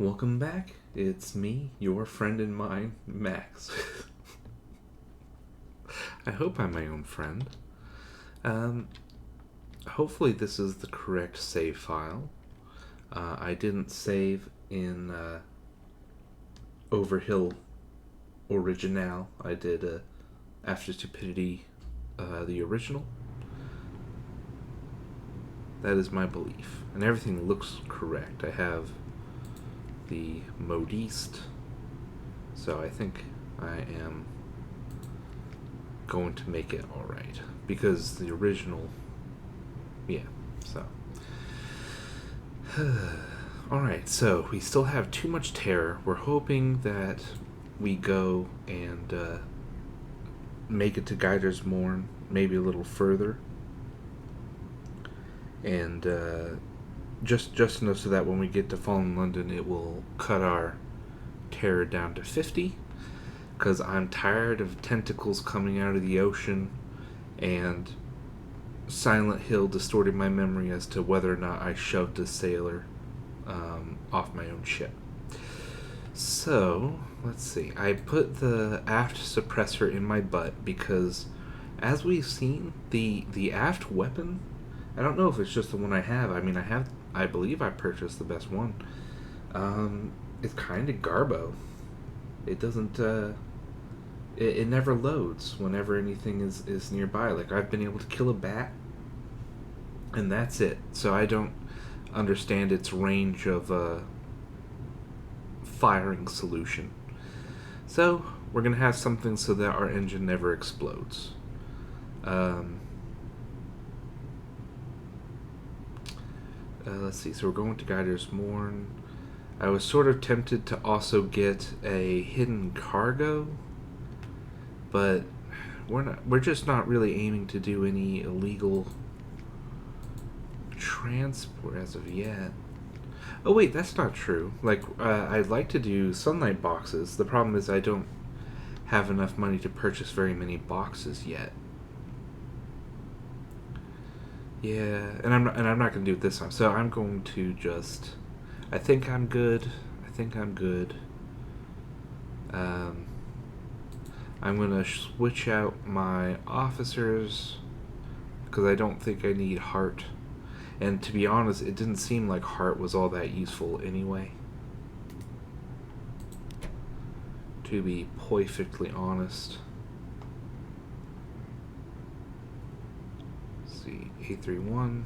Welcome back. It's me, your friend and mine, Max. I hope I'm my own friend. Um, Hopefully this is the correct save file. I didn't save in Overhill Original. I did After Stupidity, the original. That is my belief. And everything looks correct. I have the modiste. So I think I am going to make it alright. Because the original, yeah, so. Alright, so we still have too much terror. We're hoping that we go and make it to Geider's Morn, maybe a little further. And just enough so that when we get to Fallen London, it will cut our terror down to 50. Because I'm tired of tentacles coming out of the ocean and Silent Hill distorting my memory as to whether or not I shoved a sailor off my own ship. So, let's see. I put the aft suppressor in my butt because, as we've seen, the aft weapon, I don't know if it's just the one I have. I mean, I believe I purchased the best one. It's kind of garbo. It doesn't, it never loads whenever anything is nearby. Like, I've been able to kill a bat, and that's it. So I don't understand its range of firing solution. So we're going to have something so that our engine never explodes. Let's see. So we're going to Geider's Morn. I was sort of tempted to also get a hidden cargo, but we're just not really aiming to do any illegal transport as of yet. Oh wait, that's not true. Like, I'd like to do sunlight boxes. The problem is I don't have enough money to purchase very many boxes yet. Yeah, and I'm not gonna do it this time. So I'm going to just. I think I'm good. I'm gonna switch out my officers because I don't think I need heart. And to be honest, it didn't seem like heart was all that useful anyway. To be perfectly honest. Let's see, 831.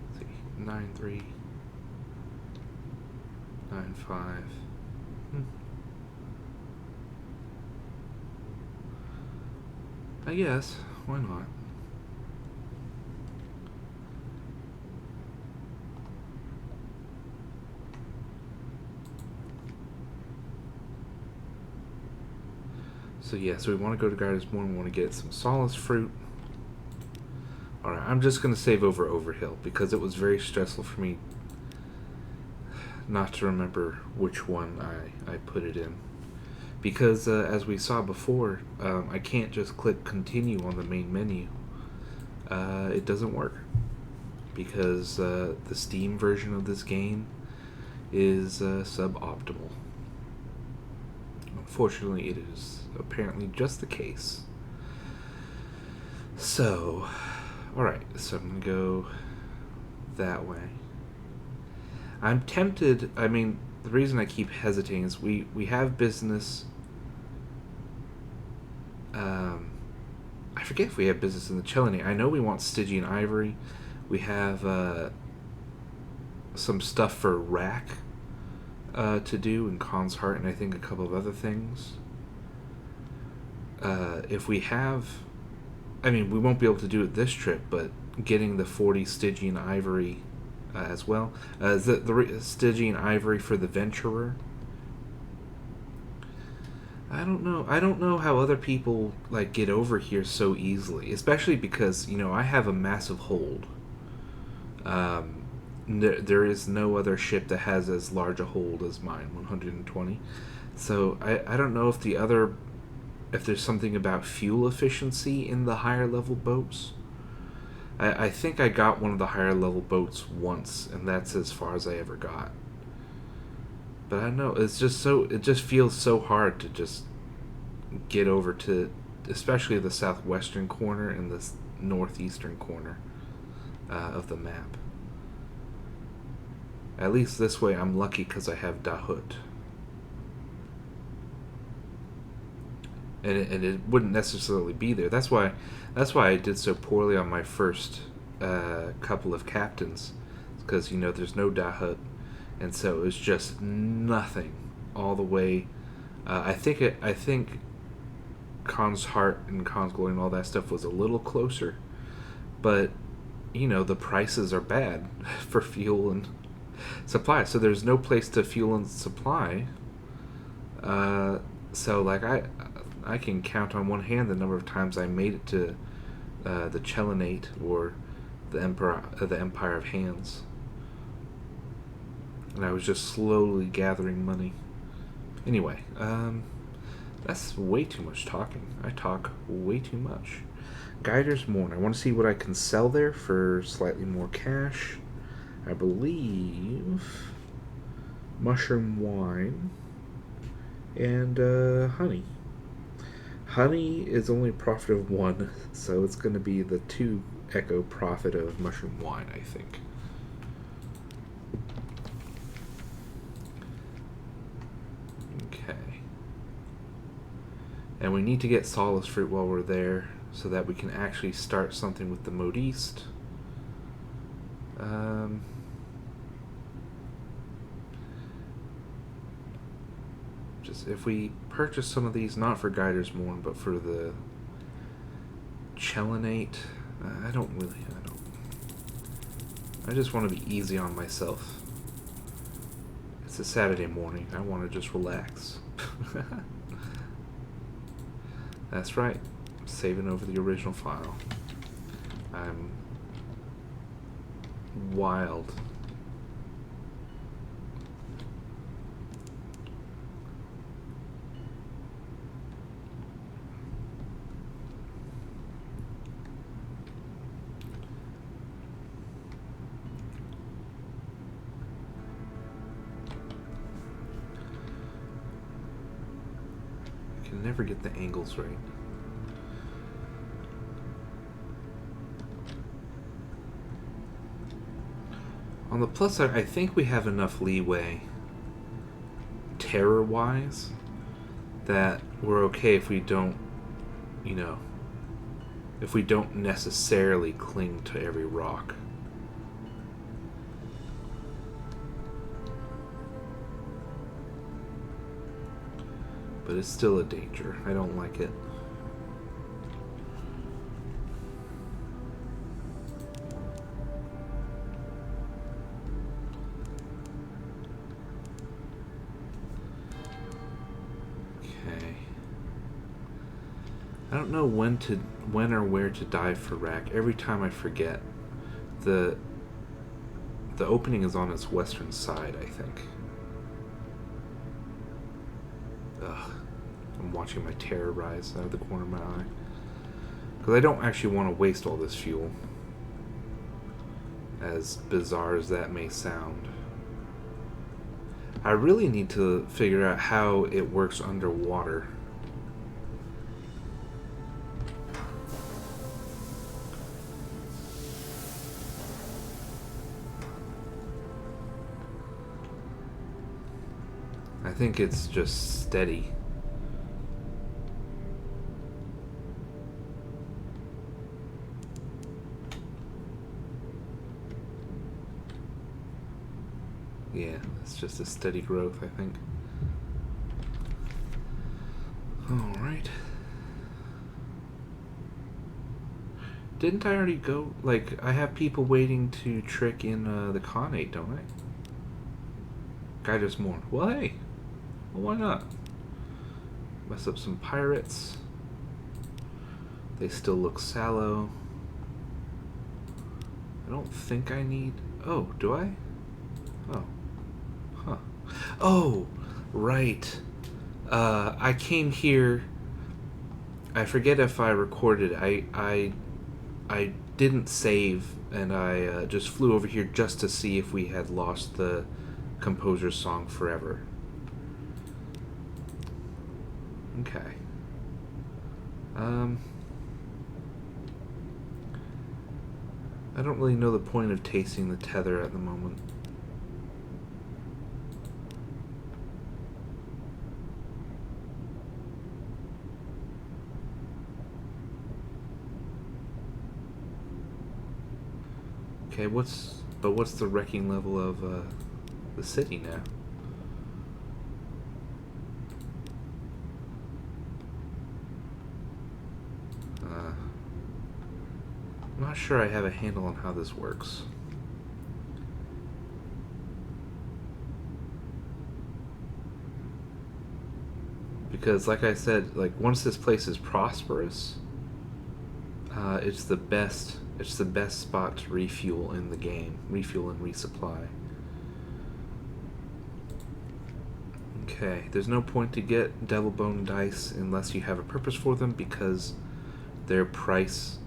Let's see, 93. 9-5. I guess. Why not? So yeah, so we want to go to Geider's Morn. We want to get some solace fruit. Alright, I'm just going to save over Overhill because it was very stressful for me not to remember which one I put it in. Because, as we saw before, I can't just click continue on the main menu. It doesn't work. Because the Steam version of this game is suboptimal. Unfortunately, it is apparently just the case. So, alright, so I'm going to go that way. I'm tempted, I mean, the reason I keep hesitating is we have business. I forget if we have business in the Chelony. I know we want Stygian Ivory. We have some stuff for Rack to do in Khan's Heart, and I think a couple of other things. If we have, I mean, we won't be able to do it this trip, but getting the 40 Stygian Ivory as well. The Stygian Ivory for the Venturer. I don't know how other people like get over here so easily, especially because I have a massive hold. There is no other ship that has as large a hold as mine, 120. So I don't know if the other if there's something about fuel efficiency in the higher level boats. I think I got one of the higher level boats once, and that's as far as I ever got. But I don't know, it's just so, it just feels so hard to just get over to, especially the southwestern corner and the northeastern corner of the map. At least this way I'm lucky because I have Dahut. And it wouldn't necessarily be there. That's why I did so poorly on my first couple of captains, because there's no Dahut, and so it was just nothing all the way. I think Khan's Heart and Khan's Glory and all that stuff was a little closer, but the prices are bad for fuel and supply, so there's no place to fuel and supply. So like I can count on one hand the number of times I made it to the Chelenate or the Empire of Hands, and I was just slowly gathering money. Anyway, that's way too much talking. I talk way too much. Guider's Mourn. I want to see what I can sell there for slightly more cash. I believe mushroom wine and honey. Honey is only a profit of 1, so it's going to be the 2 echo profit of mushroom wine, I think. Okay. And we need to get Solace Fruit while we're there, so that we can actually start something with the Modiste. Just if we purchase some of these, not for Guider's Mourn, but for the Chelenate, I just want to be easy on myself. It's a Saturday morning. I want to just relax. That's right. I'm saving over the original file. I'm wild. Never get the angles right. On the plus side, I think we have enough leeway terror-wise that we're okay if we don't, if we don't necessarily cling to every rock. But it's still a danger. I don't like it. Okay. I don't know when or where to dive for rack. Every time I forget. The opening is on its western side, I think. Ugh. I'm watching my terror rise out of the corner of my eye. Because I don't actually want to waste all this fuel. As bizarre as that may sound. I really need to figure out how it works underwater. I think it's just steady. Yeah, it's just a steady growth, I think. Alright. Didn't I already go? Like, I have people waiting to trick in the Khanate, don't I? Guider's Mourn. Well, hey. Well, why not? Mess up some pirates. They still look sallow. I don't think I need... Oh, do I? Oh. Huh. Oh, right. I came here I forget if I recorded. I didn't save, and I just flew over here just to see if we had lost the composer's song forever. Okay. I don't really know the point of tasting the tether at the moment. Okay, what's the wrecking level of the city now? I'm not sure I have a handle on how this works. Because, like I said, like once this place is prosperous, it's the best. It's the best spot to refuel in the game. Refuel and resupply. Okay, there's no point to get Devil Bone dice unless you have a purpose for them, because their price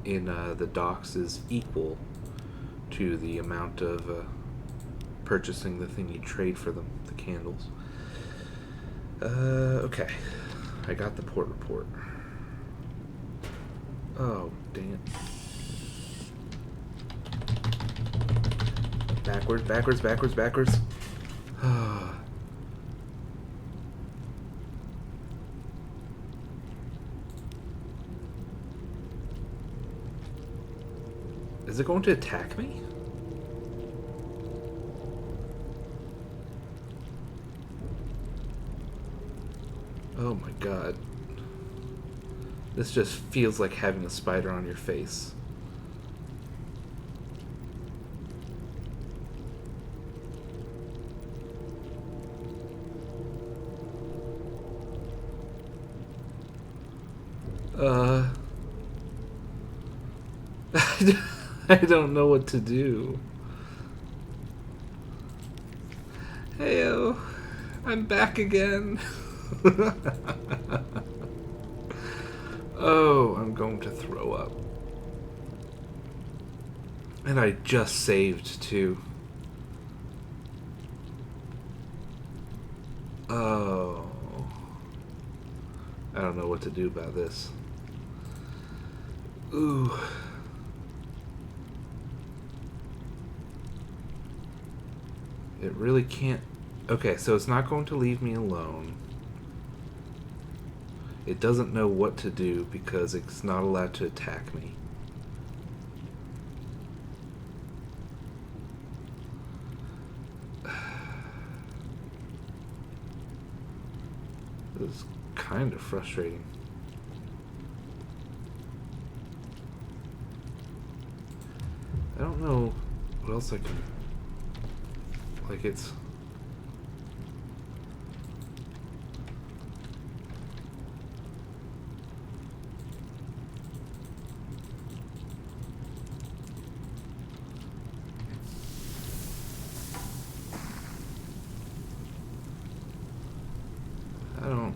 in the docks is equal to the amount of purchasing the thing you trade for them, the candles. Okay. I got the port report. Oh, dang it. Backwards, backwards, backwards, backwards. Is it going to attack me? Oh my god. This just feels like having a spider on your face. I don't know what to do. Heyo, I'm back again. Oh, I'm going to throw up. And I just saved too. Oh. I don't know what to do about this. Ooh. It really can't... Okay, so it's not going to leave me alone. It doesn't know what to do because it's not allowed to attack me. This is kind of frustrating. I don't know what else I can... Like, it's... I don't...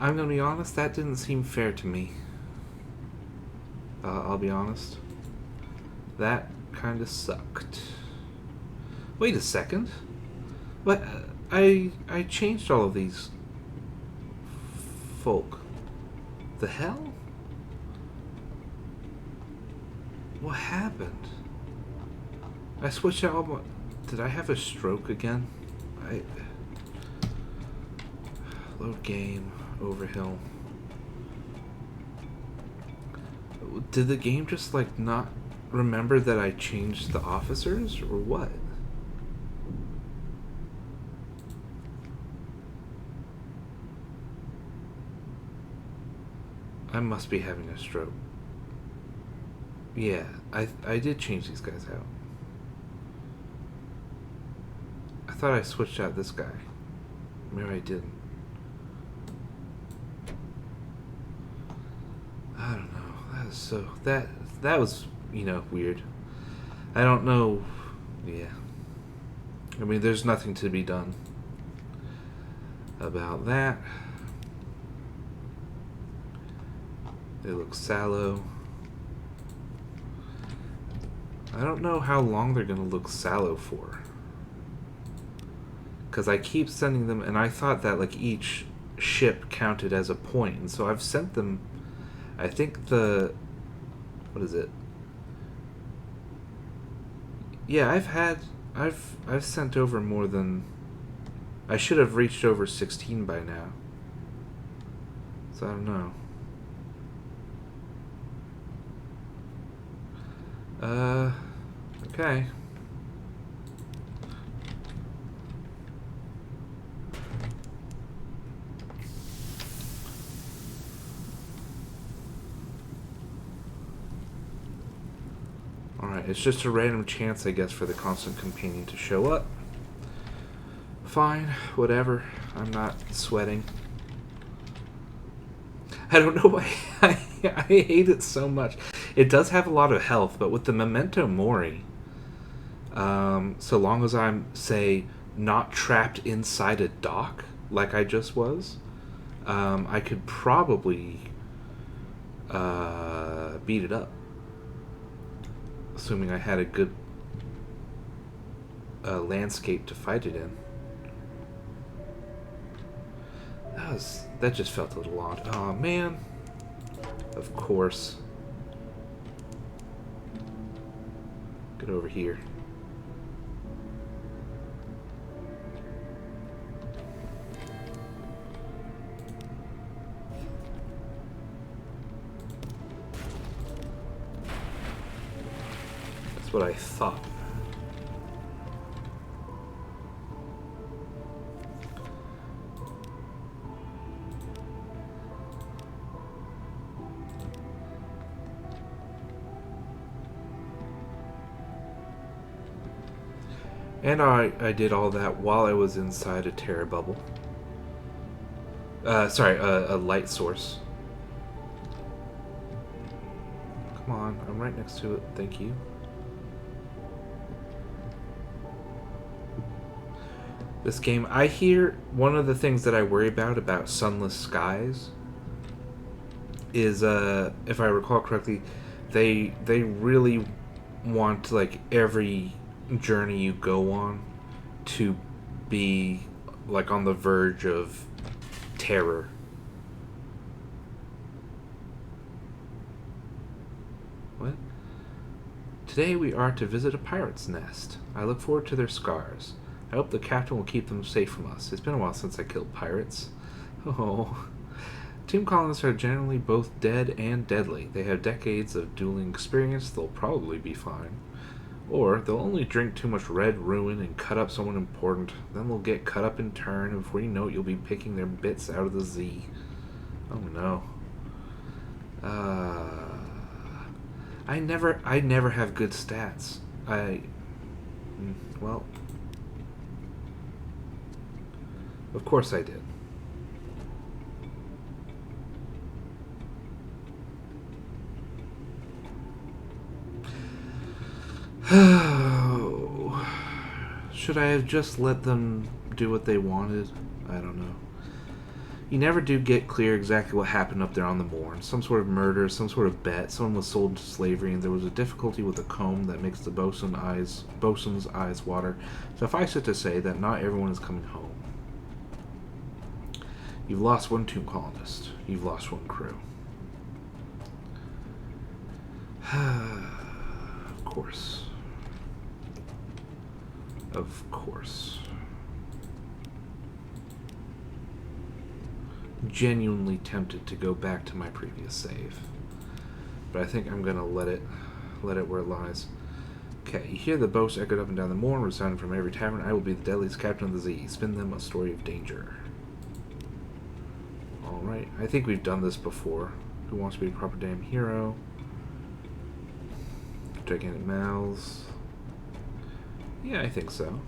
I'm gonna be honest, that didn't seem fair to me. I'll be honest. That kind of sucked. Wait a second. But I changed all of these folk. The hell? What happened? I switched out all my... Did I have a stroke again? Load game. Overhill. Did the game just, like, not remember that I changed the officers, or what? I must be having a stroke. Yeah, I did change these guys out. I thought I switched out this guy. Maybe I didn't. I don't know. So that was, you know, weird. I don't know. Yeah. I mean, there's nothing to be done about that. They look sallow. I don't know how long they're gonna look sallow for. Because I keep sending them, and I thought that like each ship counted as a point, and so I've sent them. I think the, what is it? Yeah, I've sent over more than. I should have reached over 16 by now. So I don't know. Okay. Alright, it's just a random chance, I guess, for the constant companion to show up. Fine, whatever. I'm not sweating. I don't know why I hate it so much. It does have a lot of health, but with the Memento Mori, so long as I'm, say, not trapped inside a dock, like I just was, I could probably beat it up. Assuming I had a good landscape to fight it in. That just felt a little odd. Oh man. Of course. Get over here. That's what I thought. And I did all that while I was inside a Terra bubble. Sorry, a light source. Come on, I'm right next to it. Thank you. This game, I hear one of the things that I worry about Sunless Skies is, if I recall correctly, they really want like every journey you go on to be like on the verge of terror. What? Today we are to visit a pirate's nest. I look forward to their scars. I hope the captain will keep them safe from us. It's been a while since I killed pirates. Oh. Tomb colonists are generally both dead and deadly. They have decades of dueling experience. They'll probably be fine. Or they'll only drink too much red ruin and cut up someone important. Then they'll get cut up in turn, and before you know it, you'll be picking their bits out of the Z. Oh no. I never have good stats. Well, of course I did. Should I have just let them do what they wanted? I don't know. You never do get clear exactly what happened up there on the Bourne. Some sort of murder, some sort of bet, someone was sold to slavery, and there was a difficulty with a comb that makes the bosun's eyes water. Suffice it to say that not everyone is coming home. You've lost one tomb colonist. You've lost one crew. Of course. Of course. Genuinely tempted to go back to my previous save, but I think I'm gonna let it where it lies. Okay, you hear the boast echoed up and down the moor, resounding from every tavern. I will be the deadliest captain of the Z. Spin them a story of danger. Alright, I think we've done this before. Who wants to be a proper damn hero? Gigantic mouths. Yeah, I think so.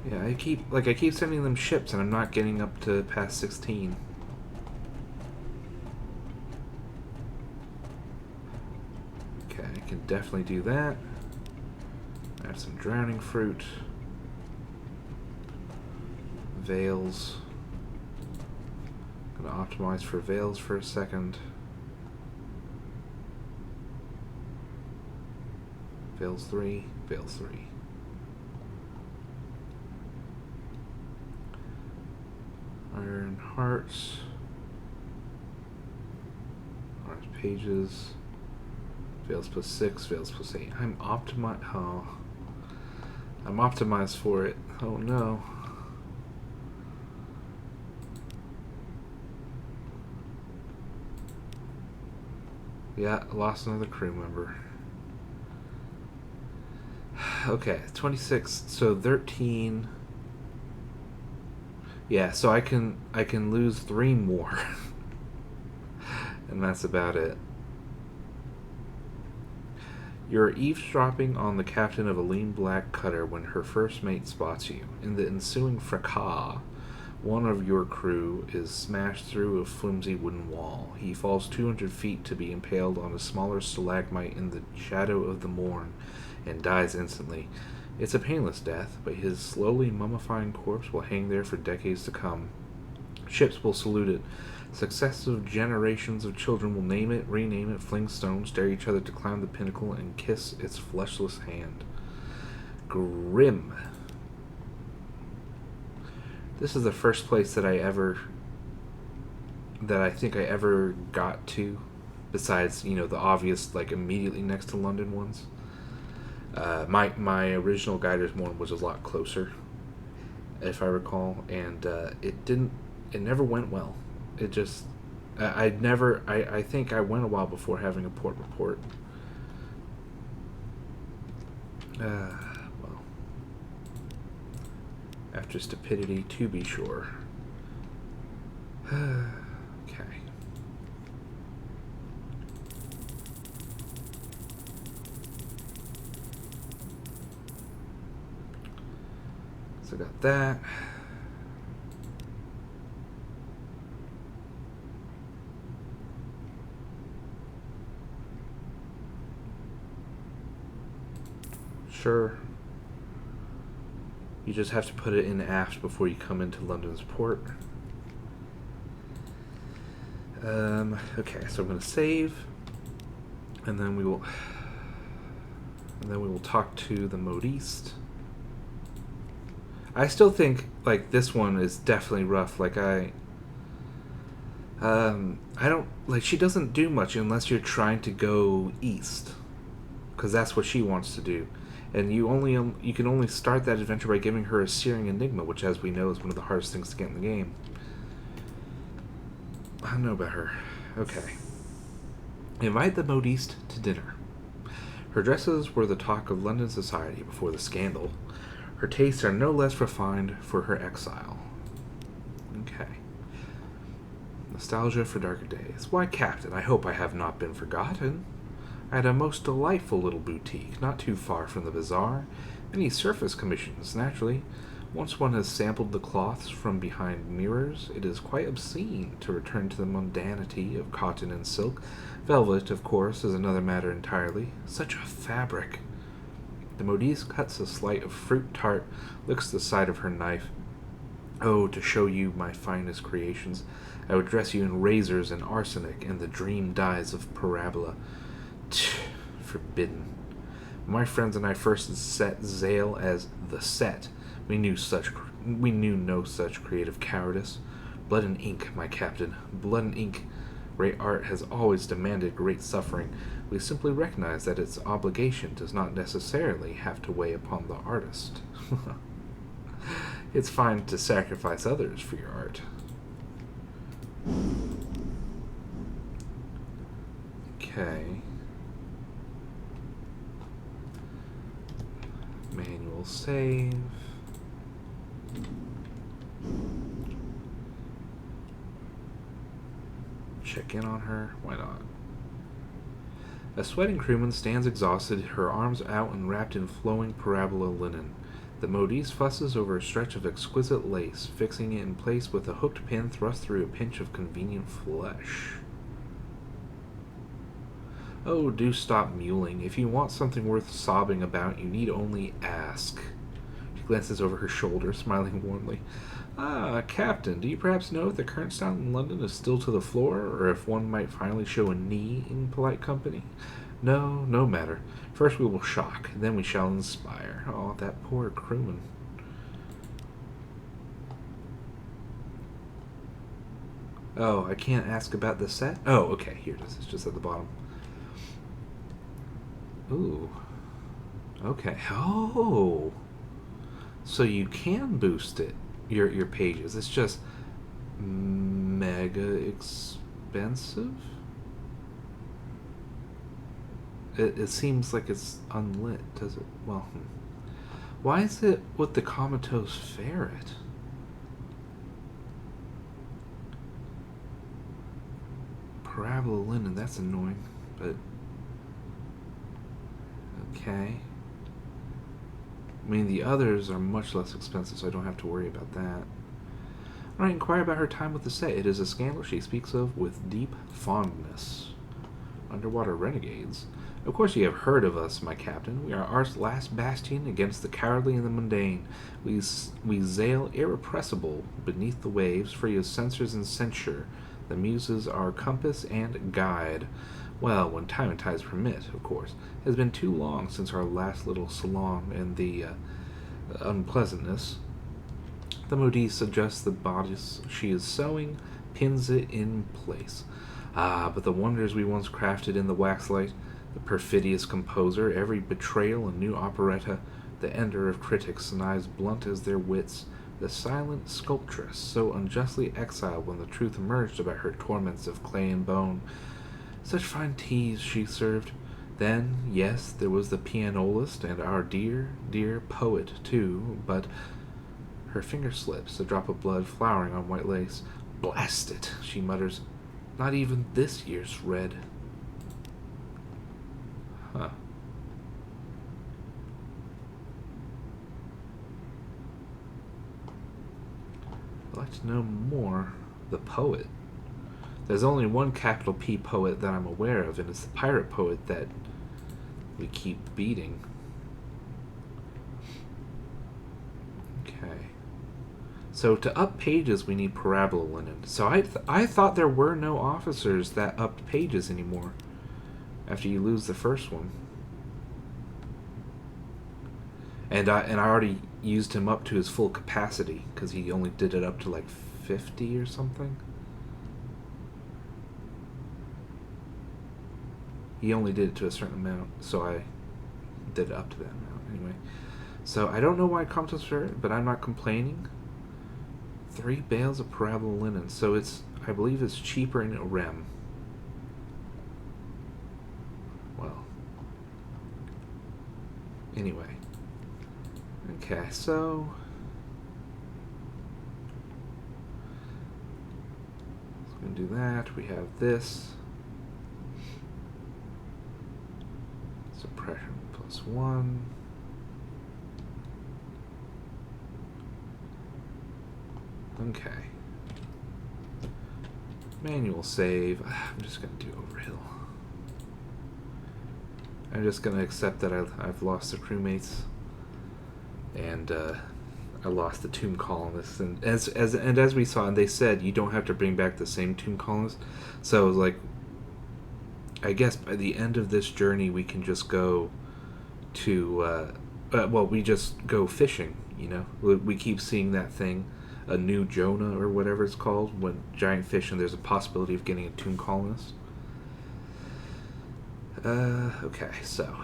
Yeah, I keep sending them ships and I'm not getting up to past 16. Okay, I can definitely do that. Add some drowning fruit. Veils. Gonna optimize for veils for a second. Veils 3, veils 3. Iron hearts. Orange pages. Veils plus 6, veils plus 8. I'm optimized for it. Oh no. Yeah, lost another crew member. Okay, 26, so 13. Yeah, so I can lose 3 more. And that's about it. You're eavesdropping on the captain of a lean black cutter when her first mate spots you. In the ensuing fracas, one of your crew is smashed through a flimsy wooden wall. He falls 200 feet to be impaled on a smaller stalagmite in the shadow of the morn and dies instantly. It's a painless death, but his slowly mummifying corpse will hang there for decades to come. Ships will salute it. Successive generations of children will name it, rename it, fling stones, dare each other to climb the pinnacle, and kiss its fleshless hand. Grim. This is the first place that I think I ever got to, besides, the obvious, immediately next to London ones. My original Guiders one was a lot closer, if I recall, and it never went well. It just, I think I went a while before having a port report. Well, after stupidity, to be sure. Okay. So got that. Sure. You just have to put it in aft before you come into London's port. Okay, so I'm going to save, and then we will talk to the modiste. I still think this one is definitely rough. I don't she doesn't do much unless you're trying to go east, because that's what she wants to do. And you can only start that adventure by giving her a searing enigma, which, as we know, is one of the hardest things to get in the game. I don't know about her. Okay. Invite the modiste to dinner. Her dresses were the talk of London society before the scandal. Her tastes are no less refined for her exile. Okay. Nostalgia for darker days. Why, Captain, I hope I have not been forgotten. I had a most delightful little boutique, not too far from the bazaar. Many surface commissions, naturally. Once one has sampled the cloths from behind mirrors, it is quite obscene to return to the mundanity of cotton and silk. Velvet, of course, is another matter entirely. Such a fabric! The modiste cuts a slice of fruit tart, licks the side of her knife. Oh, to show you my finest creations, I would dress you in razors and arsenic and the dream dyes of parabola. Forbidden. When my friends and I first set Zale as the Set, we knew no such creative cowardice. Blood and ink, my captain, blood and ink. Great art has always demanded great suffering. We simply recognize that its obligation does not necessarily have to weigh upon the artist. It's fine to sacrifice others for your art. Okay. Manual save. Check in on her. Why not? A sweating crewman stands exhausted, her arms out and wrapped in flowing parabola linen. The modiste fusses over a stretch of exquisite lace, fixing it in place with a hooked pin thrust through a pinch of convenient flesh. Oh, do stop mewling. If you want something worth sobbing about, you need only ask. She glances over her shoulder, smiling warmly. Ah, Captain, do you perhaps know if the current style in London is still to the floor, or if one might finally show a knee in polite company? No, no matter. First we will shock, then we shall inspire. Oh, that poor crewman. Oh, I can't ask about the set? Oh, okay, here it is. It's just at the bottom. Ooh. Okay. Oh. So you can boost it, your pages. It's just mega expensive? It seems like it's unlit, does it? Well, why is it with the comatose ferret? Parabola linen, that's annoying, but okay. I mean, the others are much less expensive, so I don't have to worry about that. Alright, inquire about her time with the set. It is a scandal she speaks of with deep fondness. Underwater renegades. Of course you have heard of us, my captain. We are our last bastion against the cowardly and the mundane. We sail irrepressible beneath the waves, free of censors and censure. The muses are compass and guide. Well, when time and tides permit, of course. It has been too long since our last little salon and the unpleasantness. The modiste adjusts the bodice she is sewing, pins it in place. Ah, but the wonders we once crafted in the waxlight, the perfidious composer, every betrayal a new operetta, the ender of critics, and eyes blunt as their wits, the silent sculptress, so unjustly exiled when the truth emerged about her torments of clay and bone. Such fine teas she served. Then, yes, there was the pianolist and our dear, dear poet, too, but her finger slips, a drop of blood flowering on white lace. Blast it, she mutters. Not even this year's red. Huh. I'd like to know more. The poet. There's only one capital P poet that I'm aware of, and it's the pirate poet that we keep beating. Okay. So to up pages, we need parabola linen. So I thought there were no officers that upped pages anymore after you lose the first one. And I already used him up to his full capacity because he only did it up to like 50 or something. He only did it to a certain amount, so I did it up to that amount anyway. So I don't know why Compton's fair, but I'm not complaining. 3 bales of parabola linen, so I believe it's cheaper in a rem. Well, anyway. Okay, so we're gonna do that. We have this. Suppression +1. Okay. Manual save. I'm just going to do overhill. I'm just going to accept that I've lost the crewmates. And I lost the tomb colonists. And as we saw, and they said you don't have to bring back the same tomb colonists. So, like, I guess by the end of this journey, we can just go to, we just go fishing, you know? We keep seeing that thing, a new Jonah or whatever it's called, when giant fish and there's a possibility of getting a tomb colonist. Okay, so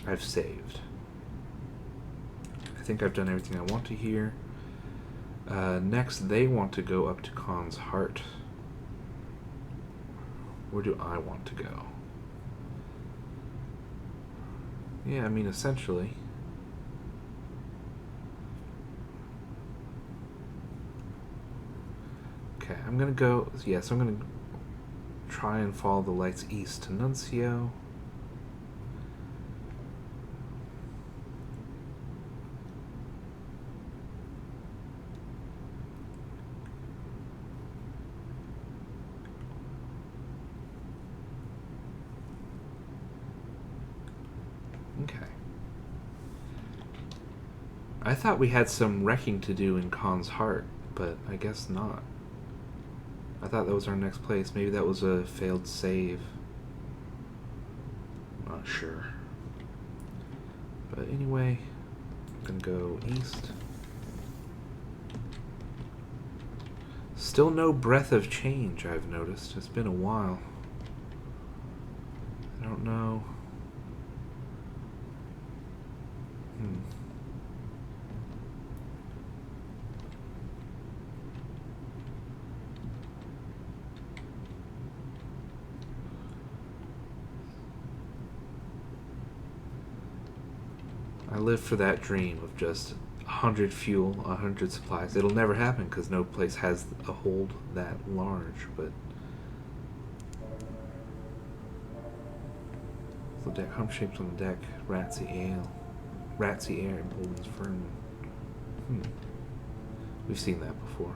I've saved. I think I've done everything I want to here. Next, they want to go up to Khan's heart. Where do I want to go? Yeah, I mean, essentially. Okay, I'm gonna go. Yes, I'm gonna try and follow the lights east to Nuncio. I thought we had some wrecking to do in Khan's heart, but I guess not. I thought that was our next place. Maybe that was a failed save. Not sure. But anyway, I'm gonna go east. Still no breath of change, I've noticed. It's been a while. I don't know. I live for that dream of just 100 fuel, 100 supplies. It'll never happen because no place has a hold that large, but... The deck, hump shapes on the deck, ratsy ale. Ratsy air, Bolden's firm. We've seen that before.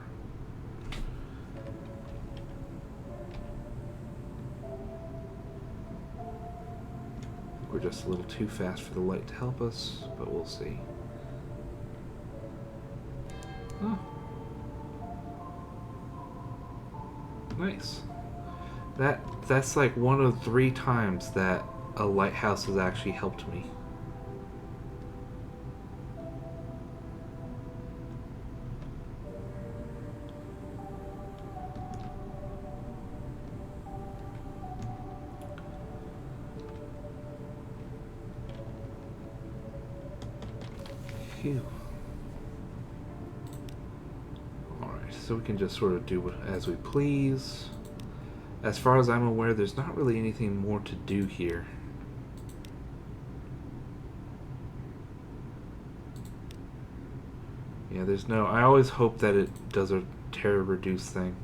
We're just a little too fast for the light to help us, but we'll see. Oh. Nice. That's like one of 3 times that a lighthouse has actually helped me. Phew. Alright, so we can just sort of do as we please. As far as I'm aware, there's not really anything more to do here. Yeah, there's no... I always hope that it does a terror reduce thing.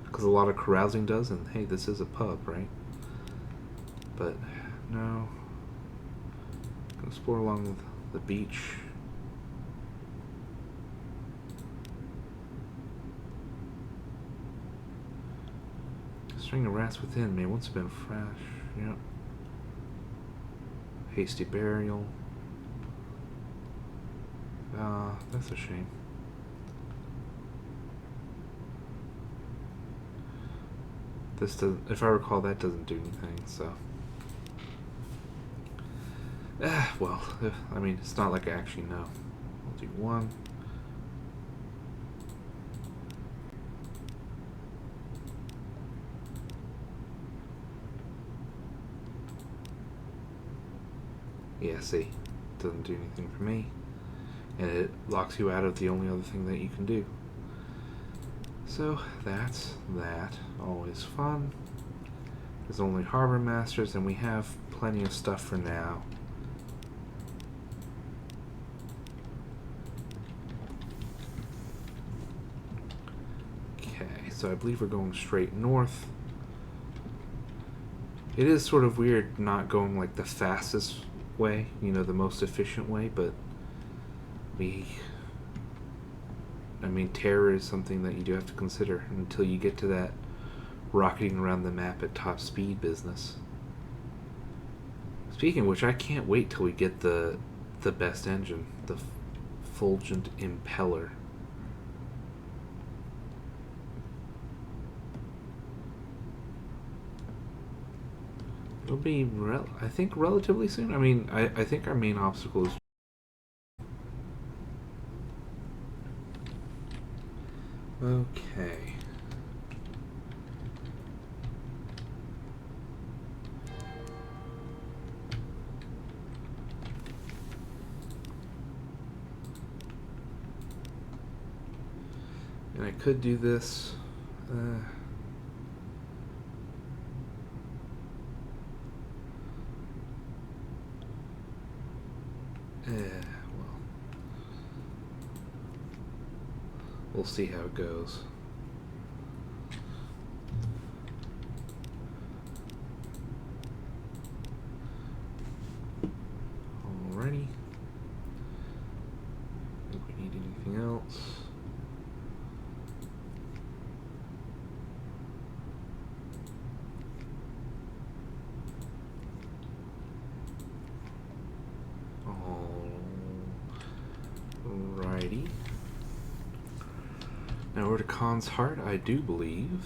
Because a lot of carousing does, and hey, this is a pub, right? But, no. Explore along the beach. String of rats within may once have been fresh. Yep. Hasty burial. Ah, that's a shame. This doesn't, if I recall, that doesn't do anything, so. Well, I mean, it's not like I actually know. I'll do 1. Yeah, see, doesn't do anything for me. And it locks you out of the only other thing that you can do. So, that's that. Always fun. There's only Harbor Masters, and we have plenty of stuff for now. Okay, so I believe we're going straight north. It is sort of weird not going like the fastest way, you know, the most efficient way, but I mean, terror is something that you do have to consider until you get to that rocketing around the map at top speed business. Speaking of which, I can't wait till we get the best engine, the Fulgent Impeller. It'll be, I think, relatively soon. I mean, I think our main obstacle is... Okay. And I could do this. Well, we'll see how it goes. Alrighty. Think we need anything else? over to Khan's Heart, I do believe.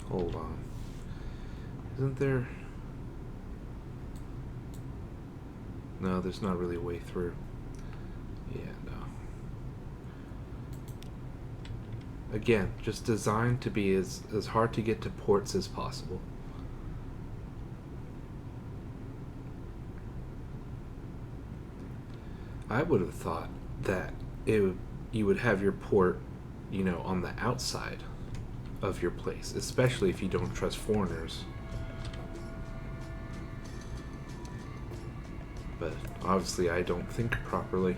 Hold on. Isn't there... No, there's not really a way through. Yeah, no. Again, just designed to be as hard to get to ports as possible. I would have thought that you would have your port, you know, on the outside of your place, especially if you don't trust foreigners. But obviously I don't think properly.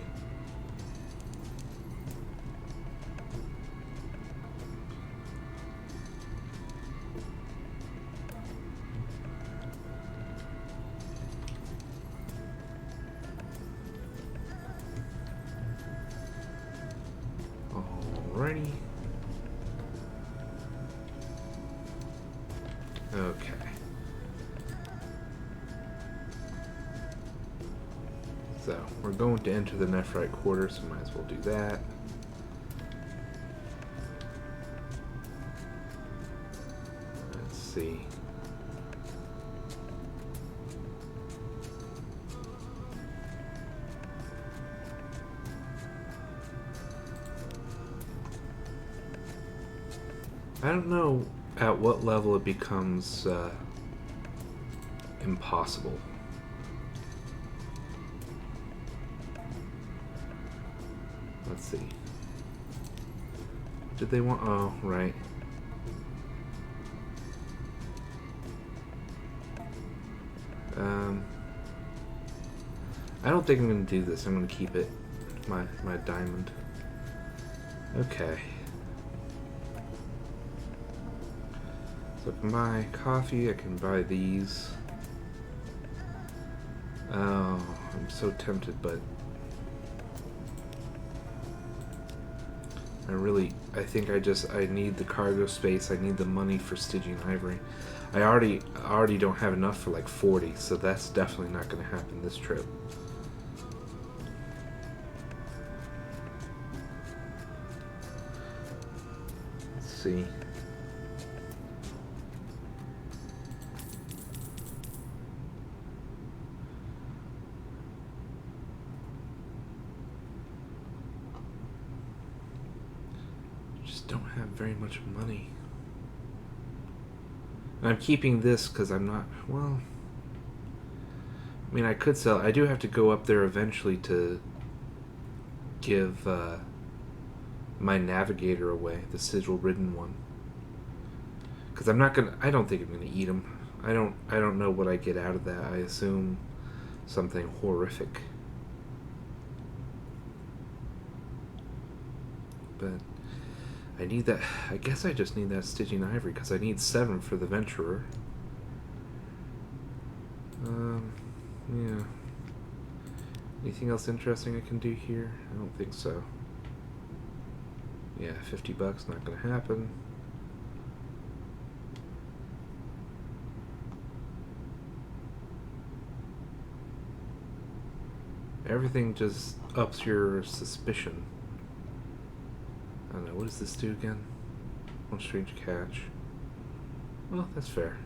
Alrighty. Okay. So, we're going to enter the Nephrite quarter, so might as well do that. Let's see. I don't know at what level it becomes impossible. Let's see. Did they want... Oh, right. I don't think I'm going to do this. I'm going to keep it. My diamond. Okay. So I can buy coffee, I can buy these. Oh, I'm so tempted, but I think I need the cargo space, I need the money for Stygian Ivory. I already don't have enough for like 40, so that's definitely not going to happen this trip. Let's see. Don't have very much money. And I'm keeping this because I'm not, well, I mean, I could sell. I do have to go up there eventually to give my navigator away, the sigil-ridden one. Because I don't think I'm gonna eat him. I don't know what I get out of that. I assume something horrific. But I need that. I guess I just need that Stygian Ivory because I need 7 for the Venturer. Yeah. Anything else interesting I can do here? I don't think so. Yeah, $50, not gonna happen. Everything just ups your suspicion. I don't know, what does this do again? One strange catch. Well, that's fair.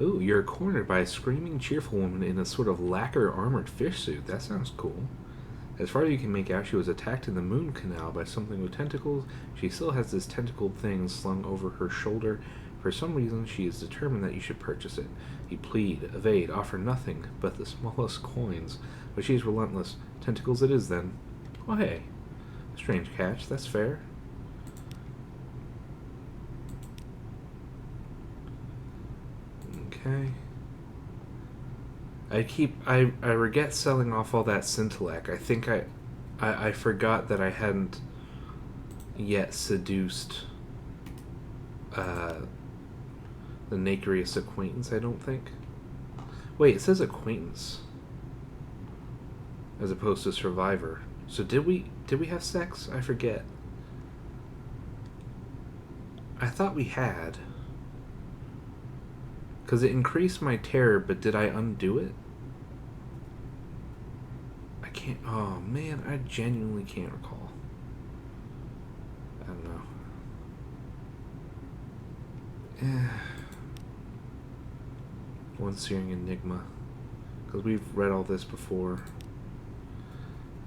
Ooh, you're cornered by a screaming, cheerful woman in a sort of lacquer armored fish suit. That sounds cool. As far as you can make out, she was attacked in the moon canal by something with tentacles. She still has this tentacled thing slung over her shoulder. For some reason, she is determined that you should purchase it. You plead, evade, offer nothing but the smallest coins. But she is relentless. Tentacles it is, then. Oh, hey. Strange catch, that's fair. Okay. I regret selling off all that Scintillak. I think I forgot that I hadn't yet seduced the Nacreous acquaintance, I don't think. Wait, it says acquaintance as opposed to survivor. So did we have sex? I forget. I thought we had. Because it increased my terror, but did I undo it? I can't... Oh, man, I genuinely can't recall. I don't know. One Searing Enigma. Because we've read all this before.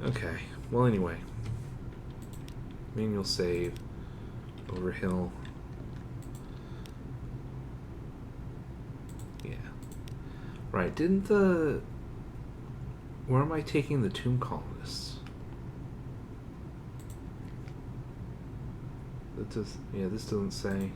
Okay. Well, anyway. Manual save. Over hill. Yeah. Right, didn't the... Where am I taking the tomb colonists? That does... Yeah, this doesn't say...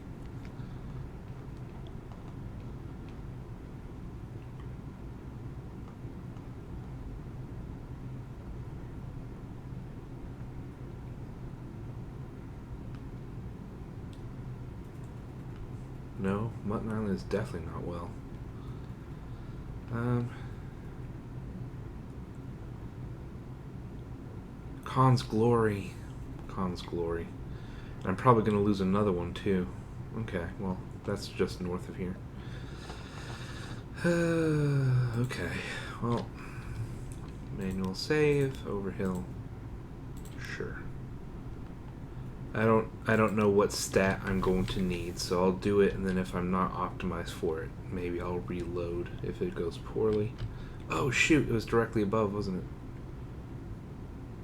No, Mutton Island is definitely not well. Khan's Glory. Khan's Glory. And I'm probably going to lose another one, too. Okay, well, that's just north of here. Okay, well... Manual save, overhill. Sure. I don't know what stat I'm going to need, so I'll do it, and then if I'm not optimized for it, maybe I'll reload if it goes poorly. Oh shoot, it was directly above, wasn't it?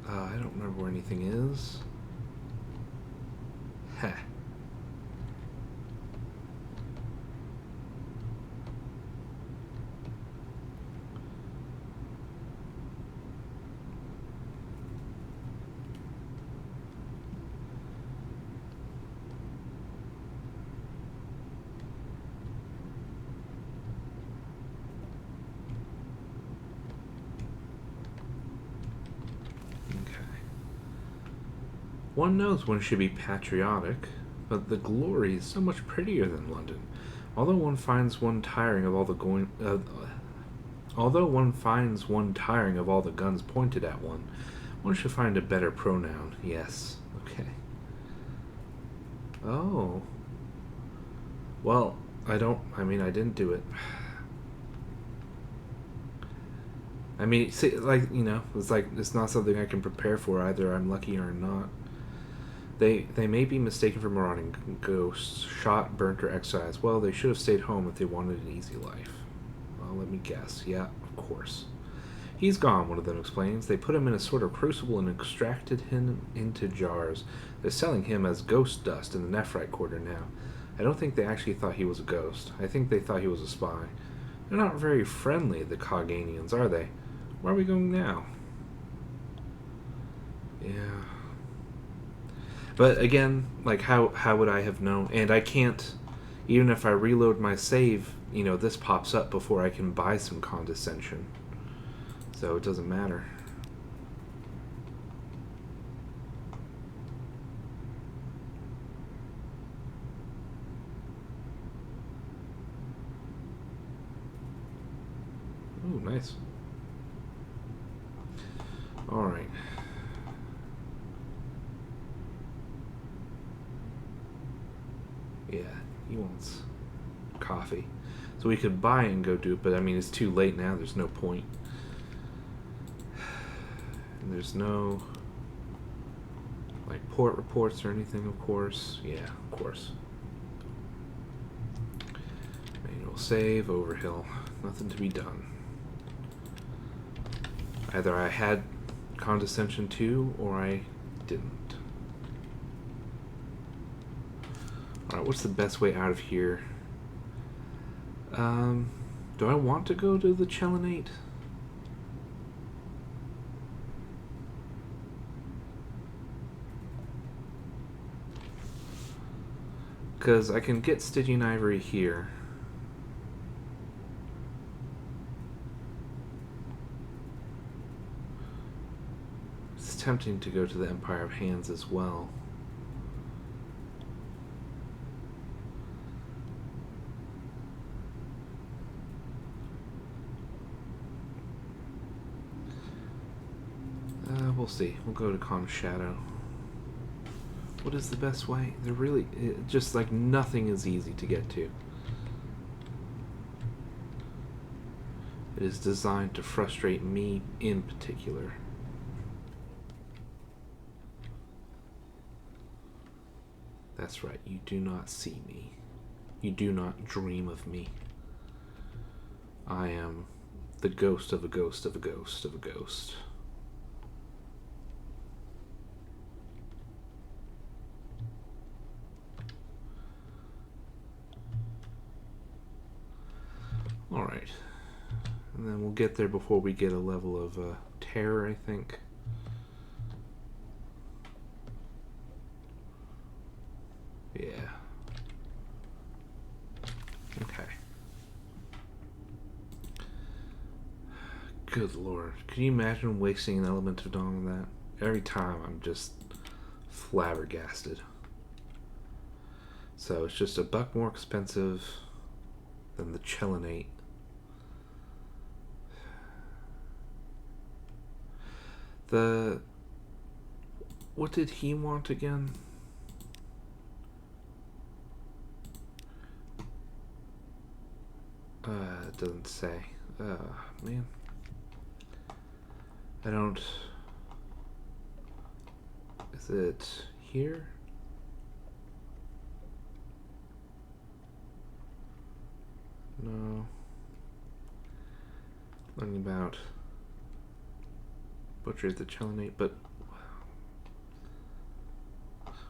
I don't remember where anything is. Heh. One knows one should be patriotic, but the glory is so much prettier than London. Although one finds one tiring of all the guns pointed at one, one should find a better pronoun. Yes. Okay. Oh. Well, I didn't do it. I mean, see, like, it's not something I can prepare for. Either I'm lucky or not. They may be mistaken for marauding ghosts, shot, burnt, or excised. Well, they should have stayed home if they wanted an easy life. Well, let me guess. Yeah, of course. He's gone, one of them explains. They put him in a sort of crucible and extracted him into jars. They're selling him as ghost dust in the Nephrite Quarter now. I don't think they actually thought he was a ghost. I think they thought he was a spy. They're not very friendly, the Coganians, are they? Where are we going now? Yeah... But again, like, how would I have known? And I can't, even if I reload my save, this pops up before I can buy some condescension. So it doesn't matter. Ooh, nice. Alright. Yeah, he wants coffee. So we could buy it and go do it, but I mean, it's too late now. There's no point. And there's no, like, port reports or anything, of course. Yeah, of course. Manual save, overhill. Nothing to be done. Either I had condescension too, or I didn't. Alright, what's the best way out of here? Do I want to go to the Chelenate? Because I can get Stygian Ivory here. It's tempting to go to the Empire of Hands as well. We'll see. We'll go to Calm Shadow. What is the best way? They're really... just like nothing is easy to get to. It is designed to frustrate me in particular. That's right, you do not see me. You do not dream of me. I am the ghost of a ghost of a ghost of a ghost. Alright. And then we'll get there before we get a level of terror, I think. Yeah. Okay. Good lord. Can you imagine wasting an element of dawn on that? Every time I'm just flabbergasted. So it's just $1 more expensive than the Chelinate. What did he want again? It doesn't say. Man. I don't... Is it here? No. Learning about Butcher at the Chelinate, but...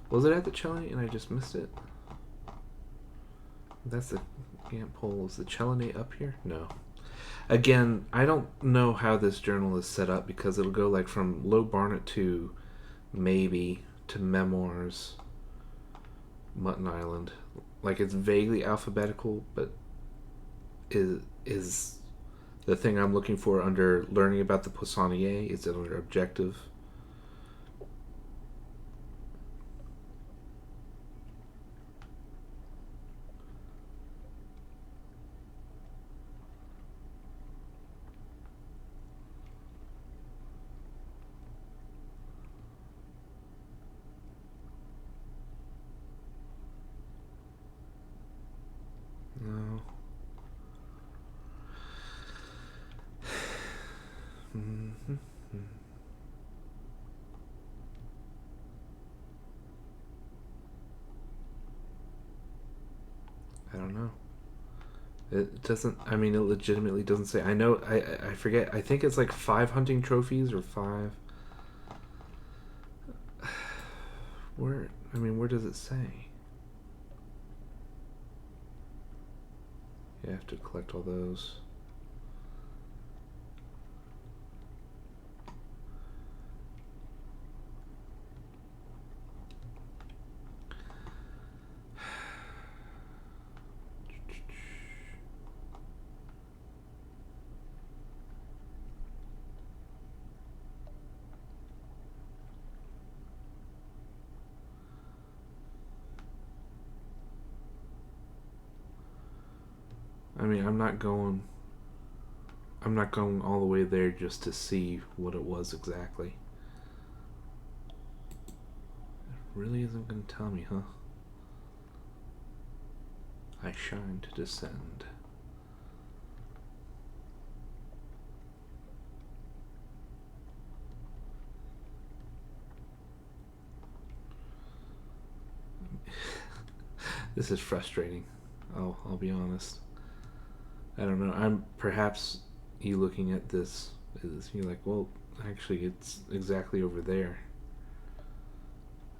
Was it at the Chelinate and I just missed it? That's the Gant pole. Is the Chelinate up here? No. Again, I don't know how this journal is set up because it'll go like from Low Barnet to Maybe to Memoirs, Mutton Island. Like it's vaguely alphabetical, but is the thing I'm looking for under learning about the Poissonnier, is it under objective? No. Mm-hmm. I don't know. It doesn't. I mean, it legitimately doesn't say. I know. I forget. I think it's like 5 hunting trophies or 5. Where? I mean, where does it say? You have to collect all those. I mean, I'm not going all the way there just to see what it was exactly. It really isn't going to tell me, huh? I shine to descend. This is frustrating. I'll be honest. I don't know. I'm perhaps you looking at this is you're like, well, actually, it's exactly over there.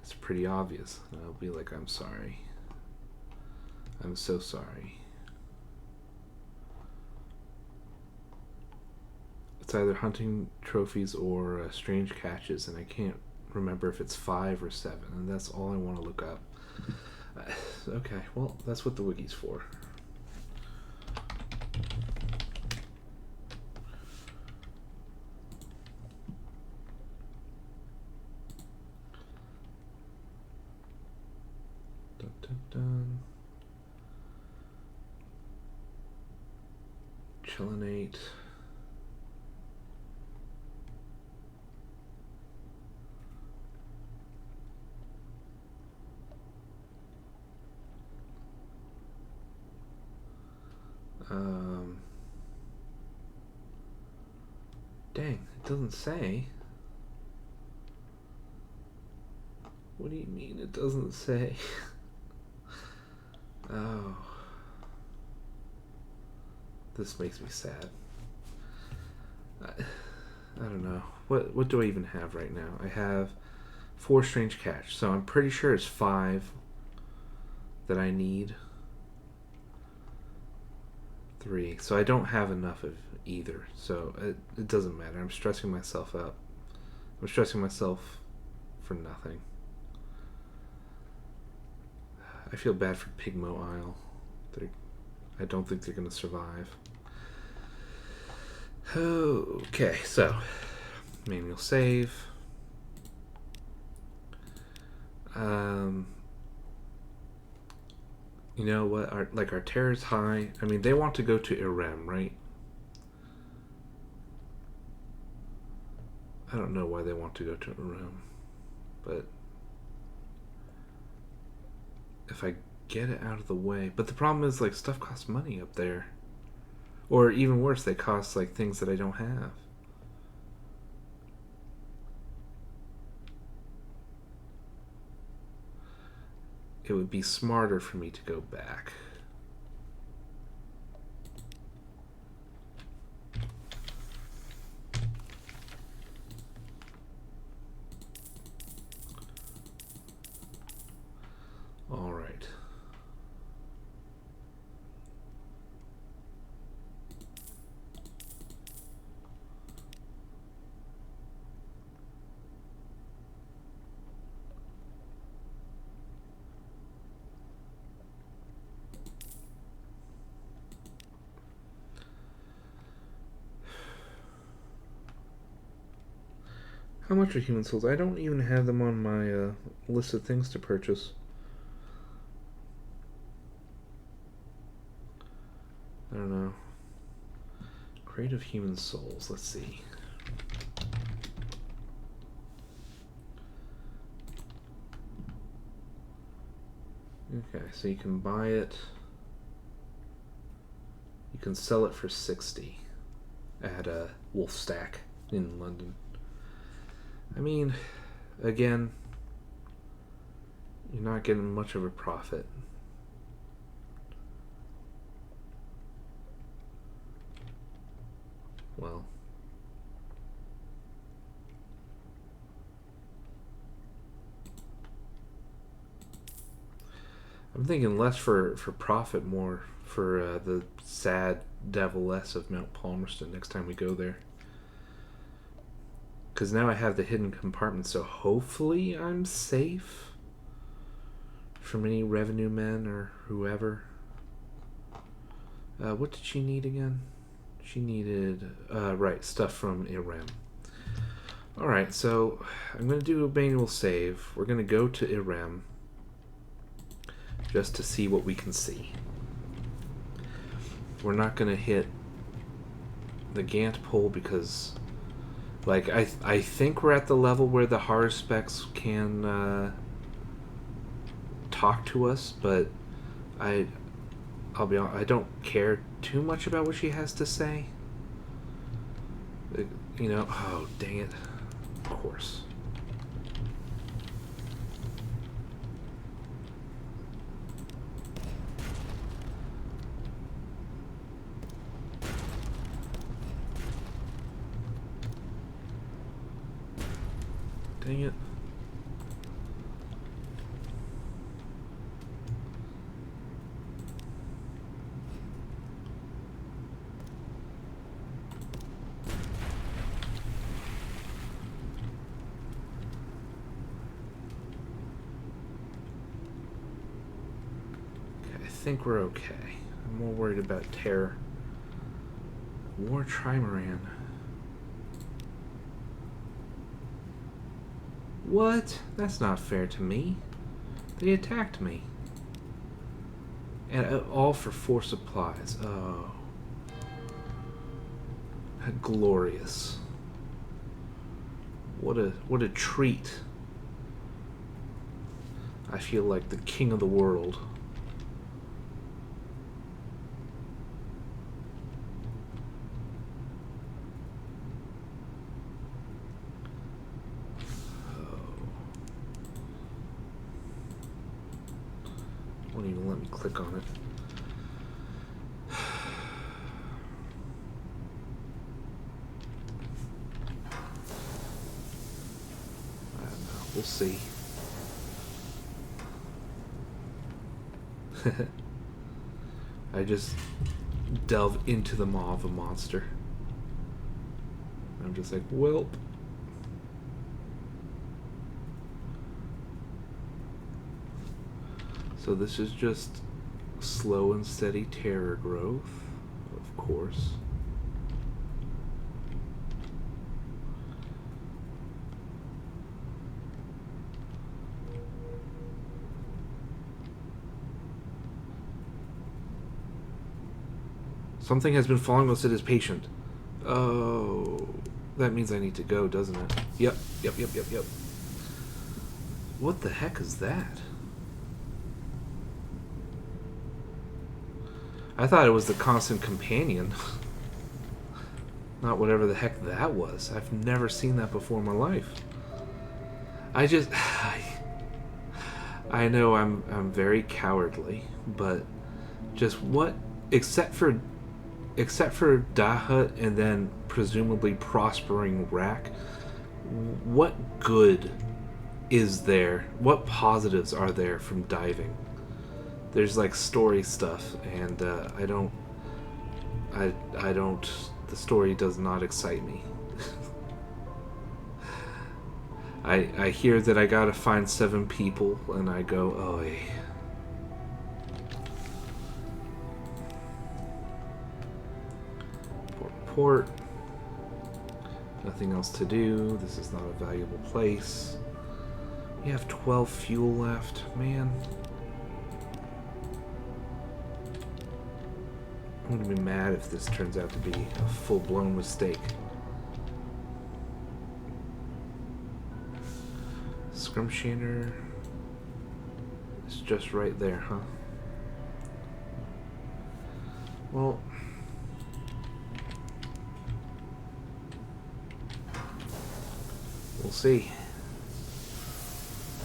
It's pretty obvious. And I'll be like, I'm sorry. I'm so sorry. It's either hunting trophies or strange catches, and I can't remember if it's 5 or 7, and that's all I want to look up. Okay, well, that's what the wiki's for. Dun, dun, dun. Chelinate. Dang, it doesn't say. What do you mean it doesn't say? Oh. This makes me sad. I don't know. What do I even have right now? I have 4 strange catch, so I'm pretty sure it's 5 that I need. 3. So I don't have enough of either. So it doesn't matter. I'm stressing myself out. I'm stressing myself for nothing. I feel bad for Pigmo Isle. I don't think they're going to survive. Okay, so manual save. You know what? Our terror's high. I mean, they want to go to Irem, right? I don't know why they want to go to Irem, but if I get it out of the way. But the problem is, like, stuff costs money up there. Or even worse, they cost, like, things that I don't have. It would be smarter for me to go back. All right. How much are human souls? I don't even have them on my list of things to purchase. I don't know. Crate of human souls. Let's see. Okay, so you can buy it. You can sell it for 60 at a Wolf Stack in London. I mean, again, you're not getting much of a profit. Well, I'm thinking less for profit, more for the sad devil-less of Mount Palmerston next time we go there. Because now I have the hidden compartment, so hopefully I'm safe from any revenue men or whoever. What did she need again? She needed, right, stuff from Irem. Alright, so I'm going to do a manual save. We're going to go to Irem just to see what we can see. We're not going to hit the Gant pole because... Like, I think we're at the level where the Harspecs can talk to us, but I'll be honest, I don't care too much about what she has to say. You know, oh, dang it. Of course. Dang it. Okay, I think we're okay. I'm more worried about terror. War Trimaran. What? That's not fair to me. They attacked me. And all for 4 supplies. Oh. Glorious. What a treat. I feel like the king of the world. Won't even let me click on it. I don't know. We'll see. I just delve into the maw of a monster. I'm just like, welp. So this is just slow and steady terror growth, of course. Something has been following us at his patient. Oh, that means I need to go, doesn't it? Yep. What the heck is that? I thought it was the constant companion. Not whatever the heck that was. I've never seen that before in my life. I know I'm very cowardly, but just what, except for Dahut and then presumably prospering Rack, what good is there? What positives are there from diving? There's like story stuff, and I don't. The story does not excite me. I hear that I gotta find 7 people, and I go, oh. Port. Nothing else to do. This is not a valuable place. We have 12 fuel left, man. I'm gonna be mad if this turns out to be a full-blown mistake. Scrimshander is just right there, huh? Well, we'll see.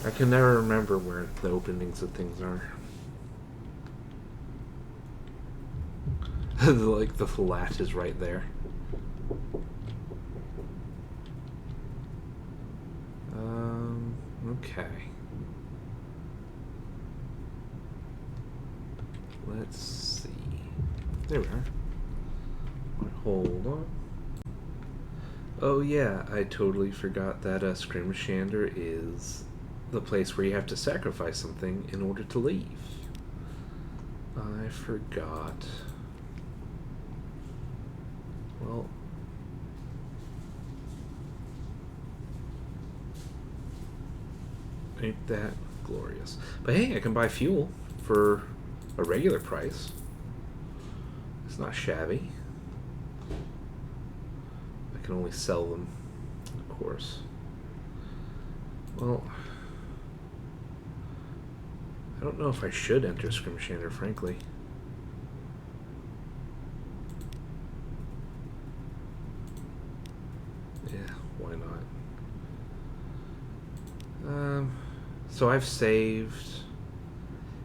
I can never remember where the openings of things are. Like the flat is right there. Okay. Let's see. There we are. Hold on. Oh yeah, I totally forgot that Scrimshander is the place where you have to sacrifice something in order to leave. I forgot. Well, ain't that glorious. But hey, I can buy fuel for a regular price. It's not shabby. I can only sell them, of course. Well, I don't know if I should enter Scrimshander, frankly. Why not? So I've saved.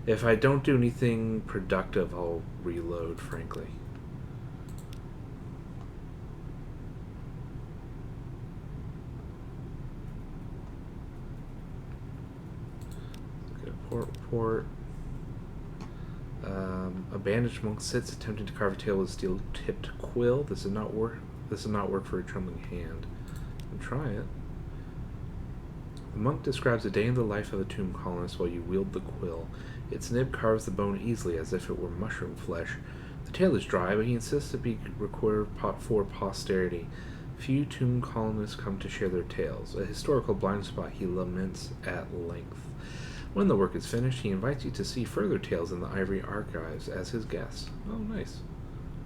If I don't do anything productive, I'll reload, frankly. Let's get a port. A bandaged monk sits, attempting to carve a tail with a steel-tipped quill. This does not work. This does not work for a trembling hand. Try it. The monk describes a day in the life of a tomb colonist while you wield the quill. Its nib carves the bone easily as if it were mushroom flesh. The tale is dry, but he insists to be recorded for posterity. Few tomb colonists come to share their tales. A historical blind spot he laments at length. When the work is finished, he invites you to see further tales in the Ivory Archives as his guest. Oh, nice.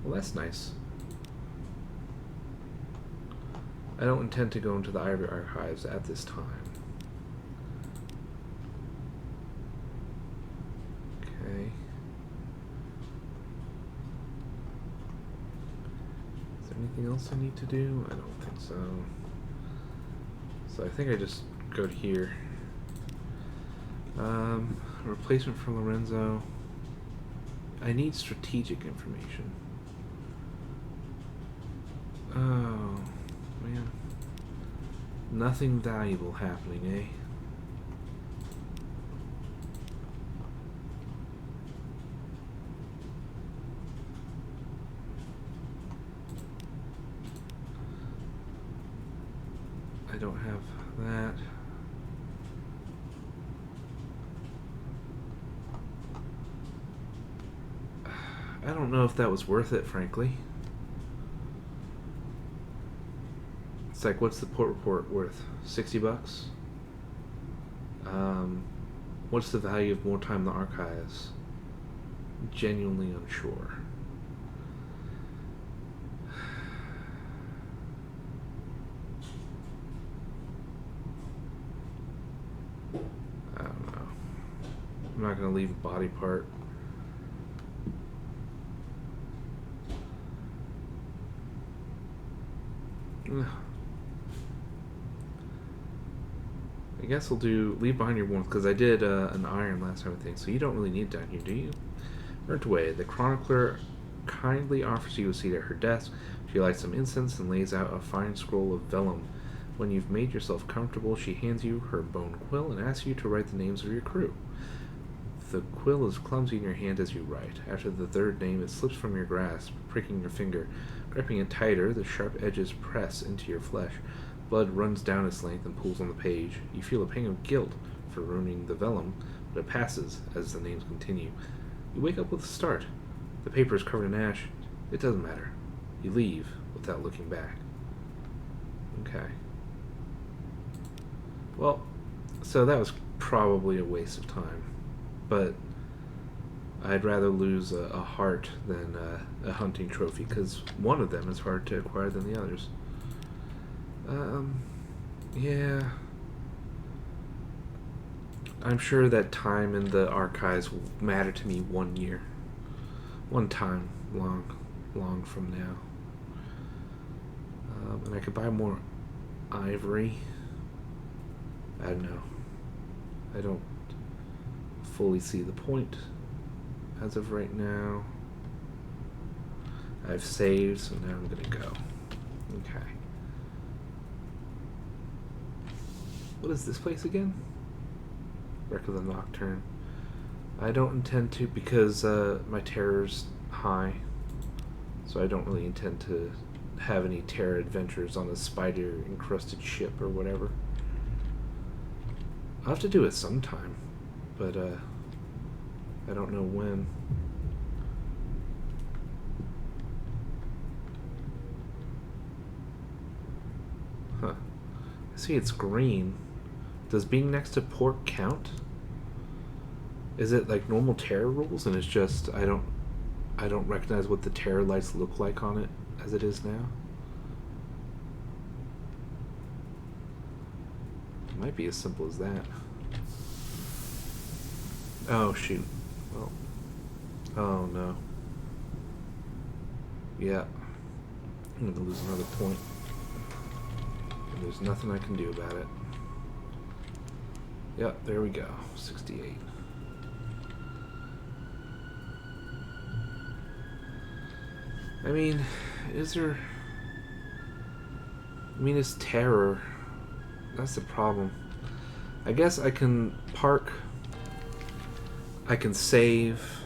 Well, that's nice. I don't intend to go into the Ivory Archives at this time. Okay. Is there anything else I need to do? I don't think so. So I think I just go to here. Replacement for Lorenzo. I need strategic information. Oh, man. Nothing valuable happening, eh? I don't have that. I don't know if that was worth it, frankly. It's like, what's the port report worth? 60 bucks? What's the value of more time in the archives? Genuinely unsure. I don't know. I'm not going to leave a body part. I guess we'll do leave behind your warmth, because I did an iron last time, I think, so you don't really need it down here, do you? Burnt away. The chronicler kindly offers you a seat at her desk. She lights some incense and lays out a fine scroll of vellum. When you've made yourself comfortable, she hands you her bone quill and asks you to write the names of your crew. The quill is clumsy in your hand as you write. After the third name, it slips from your grasp, pricking your finger. Gripping it tighter, the sharp edges press into your flesh. Blood runs down its length and pools on the page. You feel a pang of guilt for ruining the vellum, but it passes as the names continue. You wake up with a start. The paper is covered in ash. It doesn't matter. You leave without looking back. Okay. Well, so that was probably a waste of time. But I'd rather lose a heart than a hunting trophy, because one of them is hard to acquire than the others. Yeah. I'm sure that time in the archives will matter to me 1 year. One time, long from now. And I could buy more ivory. I don't know. I don't fully see the point as of right now. I've saved, so now I'm gonna go. Okay. What is this place again? Wreck of the Nocturne. I don't intend to, because my terror's high, so I don't really intend to have any terror adventures on a spider-encrusted ship or whatever. I'll have to do it sometime, but I don't know when. Huh. I see it's green. Does being next to port count? Is it like normal terror rules, and it's just I don't recognize what the terror lights look like on it as it is now? It might be as simple as that. Oh shoot. Well. Oh no. Yeah. I'm gonna lose another point. And there's nothing I can do about it. Yep, there we go. 68. I mean, is there... I mean, it's terror. That's the problem. I guess I can park... I can save...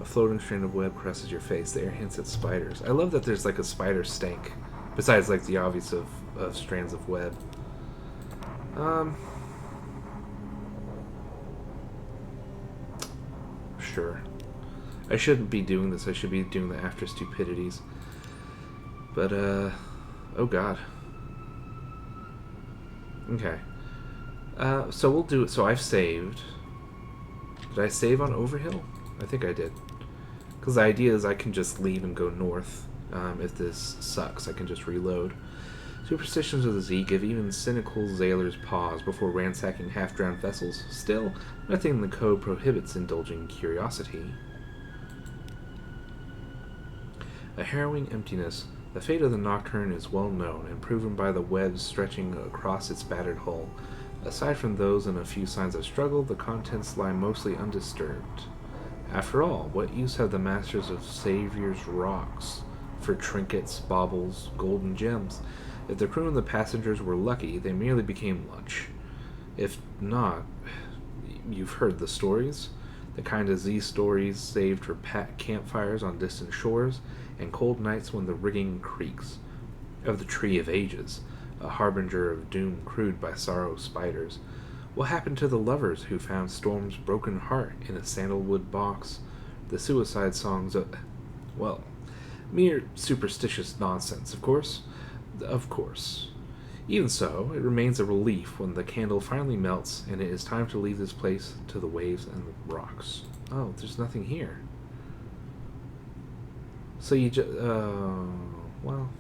A floating strand of web crosses your face. The air hints at spiders. I love that there's like a spider stank. Besides like the obvious of strands of web. Sure. I shouldn't be doing this. I should be doing the after stupidities. But, oh god. Okay. So we'll do it. So I've saved. Did I save on Overhill? I think I did. Because the idea is I can just leave and go north. If this sucks, I can just reload. Superstitions of the sea give even cynical sailors pause before ransacking half-drowned vessels. Still, nothing in the code prohibits indulging curiosity. A harrowing emptiness. The fate of the Nocturne is well known and proven by the webs stretching across its battered hull. Aside from those and a few signs of struggle, the contents lie mostly undisturbed. After all, what use have the masters of Saviour's rocks for trinkets, baubles, gold, and gems? If the crew and the passengers were lucky, they merely became lunch. If not, you've heard the stories. The kind of these stories saved for campfires on distant shores and cold nights when the rigging creaks. Of the Tree of Ages, a harbinger of doom crewed by sorrow spiders. What happened to the lovers who found Storm's broken heart in a sandalwood box? The suicide songs of... well, mere superstitious nonsense, of course. Of course. Even so, it remains a relief when the candle finally melts and it is time to leave this place to the waves and the rocks. Oh, there's nothing here. So you just... well...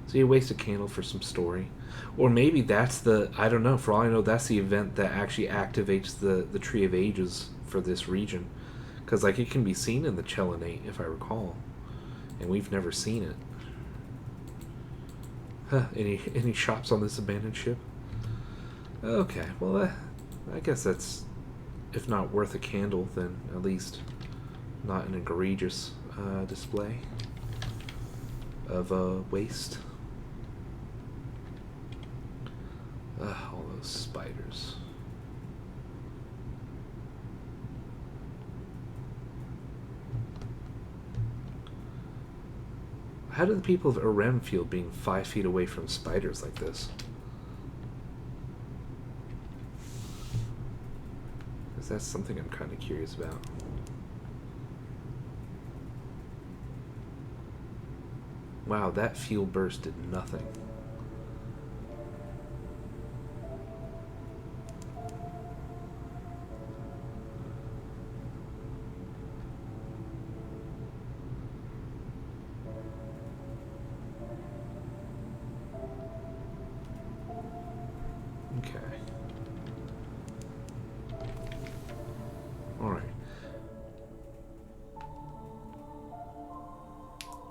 So you waste a candle for some story. Or maybe that's the... I don't know. For all I know, that's the event that actually activates the Tree of Ages for this region. Because, like, it can be seen in the Chelenate, if I recall. And we've never seen it. Huh, any shops on this abandoned ship? Okay, well, I guess that's, if not worth a candle, then at least not an egregious display of waste. All those spiders. How do the people of Arem feel being 5 feet away from spiders like this? Because that's something I'm kind of curious about. Wow, that fuel burst did nothing.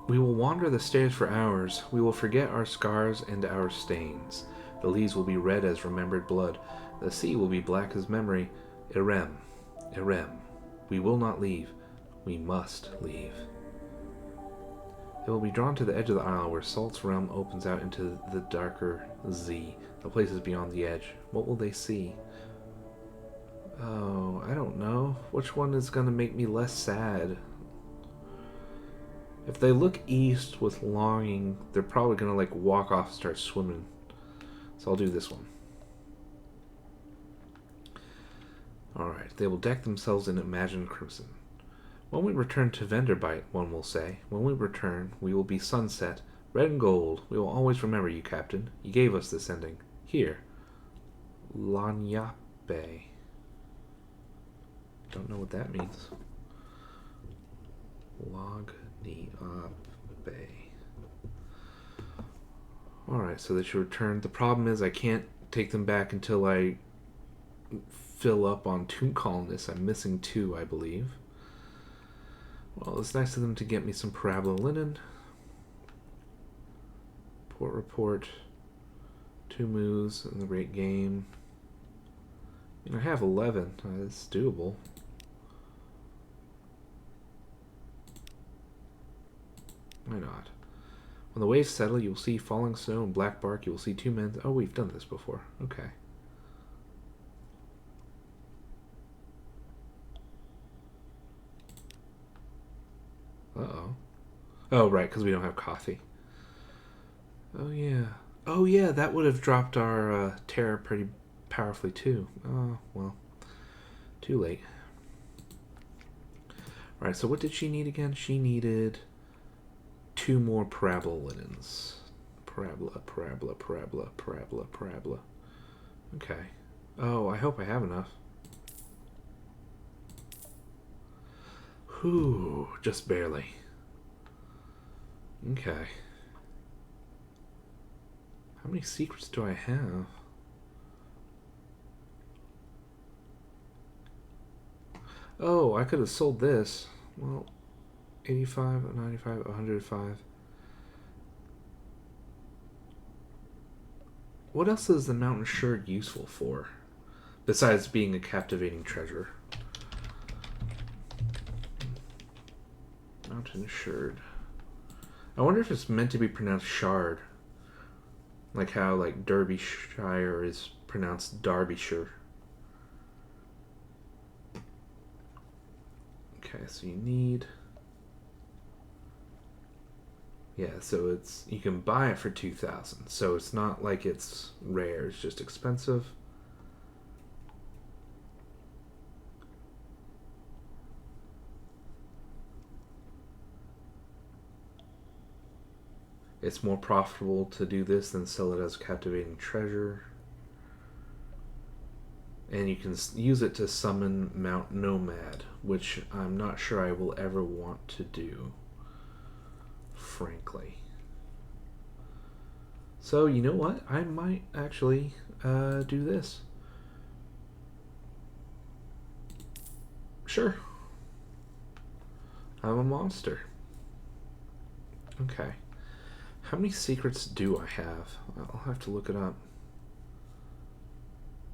We will wander the stairs for hours. We will forget our scars and our stains. The leaves will be red as remembered blood. The sea will be black as memory. Irem, Irem. We will not leave. We must leave. They will be drawn to the edge of the isle where Salt's realm opens out into the darker Z, the places beyond the edge. What will they see? Oh, I don't know. Which one is going to make me less sad? If they look east with longing, they're probably going to like walk off and start swimming. So I'll do this one. Alright, they will deck themselves in imagined crimson. When we return to Venderbite, one will say, when we return, we will be sunset, red and gold. We will always remember you, Captain. You gave us this ending. Here. Lanyape. Don't know what that means. Alright, so they should return. The problem is I can't take them back until I fill up on tomb colonists. I'm missing 2, I believe. Well, it's nice of them to get me some parabola linen. Port report. 2 moves in the rate game. I mean, I have 11. It's doable. Why not? When the waves settle, you will see falling snow and black bark. You will see 2 men. Oh, we've done this before. Okay. Uh-oh. Oh, right, because we don't have coffee. Oh, yeah. Oh, yeah, that would have dropped our terror pretty powerfully, too. Oh, well. Too late. Alright, so what did she need again? She needed 2 more parabola linens. Parabola. Okay. Oh, I hope I have enough. Whew, just barely. Okay. How many secrets do I have? Oh, I could have sold this. Well, 85, 95, 105. what else is the mountain sherd useful for? Besides being a captivating treasure. Mountain sherd. I wonder if it's meant to be pronounced shard. Like how like Derbyshire is pronounced Derbyshire. Okay, so you need... Yeah, so it's you can buy it for 2,000. So it's not like it's rare, it's just expensive. It's more profitable to do this than sell it as captivating treasure. And you can use it to summon Mount Nomad, which I'm not sure I will ever want to do, frankly. So, you know what? I might actually do this. Sure. I'm a monster. Okay. How many secrets do I have? I'll have to look it up.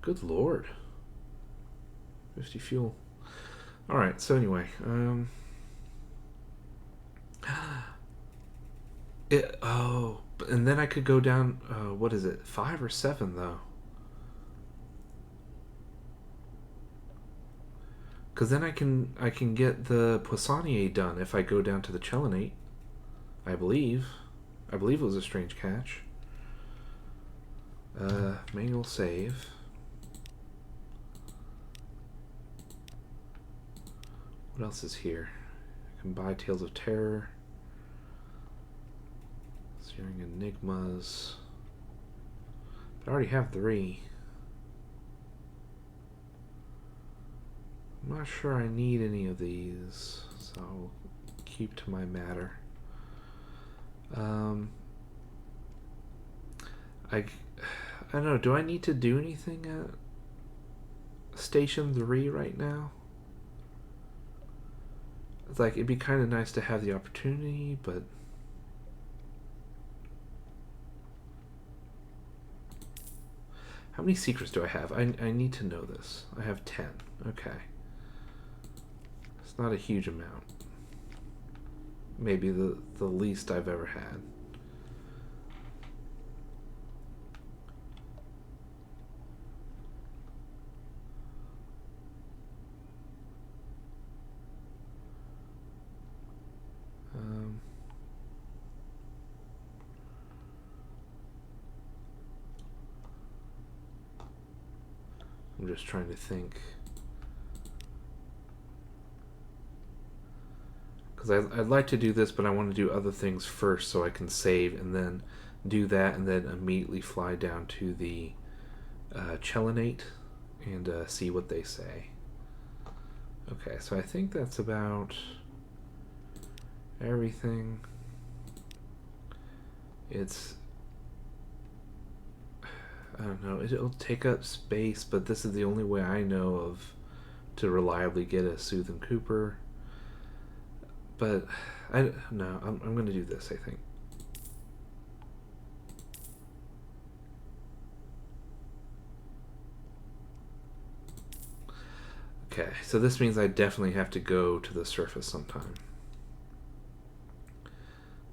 Good lord. 50 fuel. Alright, so anyway. And then I could go down, what is it? 5 or 7, though. Because then I can get the Poissonnier done if I go down to the Chelinate. I believe it was a strange catch. Manual save. What else is here? I can buy Tales of Terror. Searing Enigmas. But I already have 3. I'm not sure I need any of these, so I'll keep to my matter. I don't know, do I need to do anything at Station 3 right now? It's like, it'd be kind of nice to have the opportunity, but... How many secrets do I have? I need to know this. I have 10. Okay. It's not a huge amount. Maybe the least I've ever had. I'm just trying to think. Because I'd like to do this, but I want to do other things first so I can save and then do that and then immediately fly down to the Chelinate and see what they say. Okay, so I think that's about everything. It's... I don't know, it'll take up space, but this is the only way I know of to reliably get a Soothe Cooper. But, I'm going to do this, I think. Okay, so this means I definitely have to go to the surface sometime.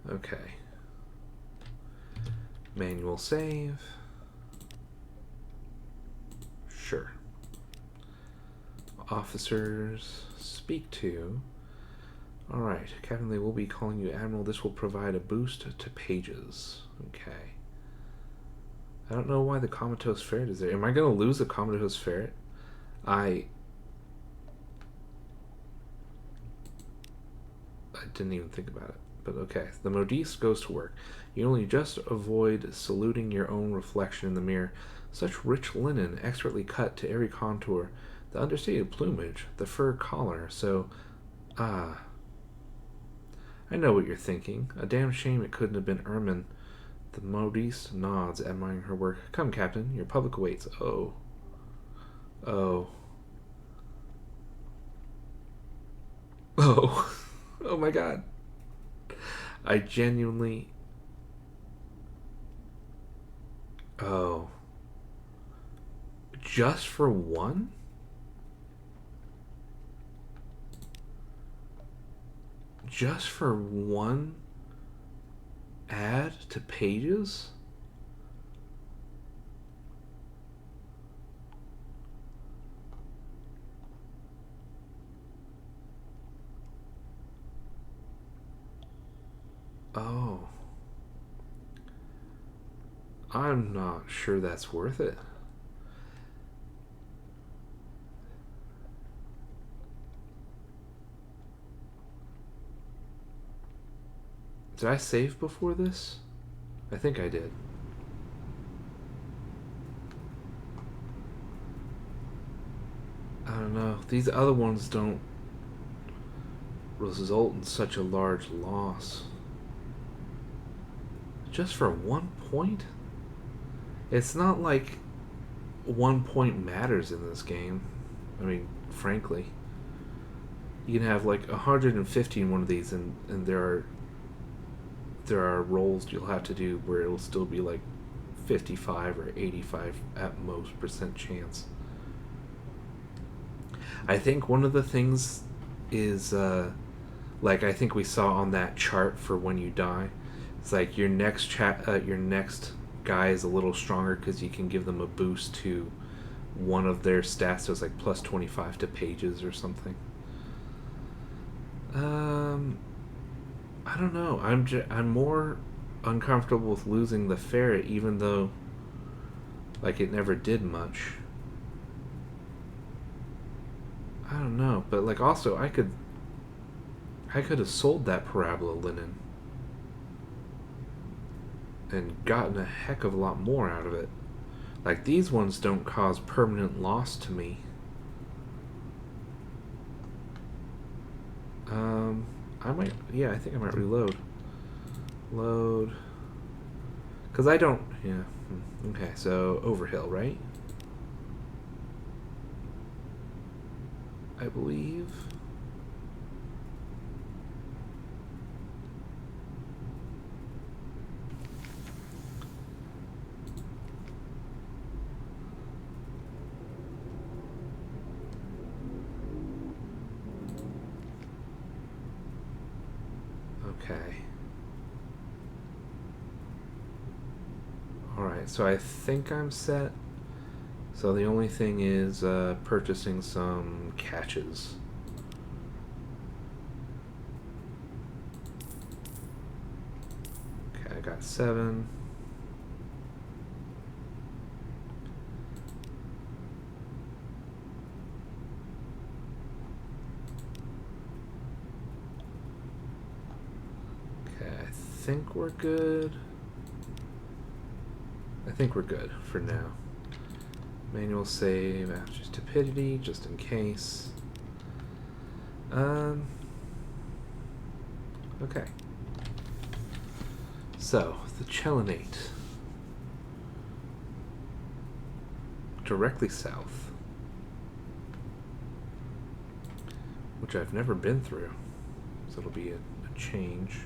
Okay. Manual save. Sure. Officers, speak to. Alright, Captain, they will be calling you Admiral. This will provide a boost to pages. Okay. I don't know why the comatose ferret is there. Am I going to lose a comatose ferret? I didn't even think about it. But okay, the modiste goes to work. You only just avoid saluting your own reflection in the mirror. Such rich linen, expertly cut to every contour, the understated plumage, the fur collar, so... I know what you're thinking. A damn shame it couldn't have been Ermine. The modiste nods, admiring her work. Come, Captain, your public awaits. Oh. Oh. Oh. Oh my god. I genuinely... Oh. Just for one? Just for one add to pages? Oh. I'm not sure that's worth it. Did I save before this? I think I did. I don't know. These other ones don't result in such a large loss. Just for 1 point? It's not like 1 point matters in this game. I mean, frankly. You can have like 150 in one of these, and there are rolls you'll have to do where it'll still be like 55 or 85 at most % chance. I think one of the things is like I think we saw on that chart for when you die. It's like your next guy is a little stronger because you can give them a boost to one of their stats. So it's like plus 25 to pages or something. I don't know. I'm more uncomfortable with losing the ferret, even though like it never did much. I don't know, but like also I could have sold that parabola linen and gotten a heck of a lot more out of it. Like these ones don't cause permanent loss to me. I think I might reload. Load. Because I don't, yeah. Okay, so Overhill, right? I believe. Okay. Alright, so I think I'm set. So the only thing is purchasing some catches. Okay, I got 7. Okay, I think we're good. I think we're good for now. Manual save after stupidity, just in case. Okay. So, the Chelinate. Directly south. Which I've never been through. So it'll be a change.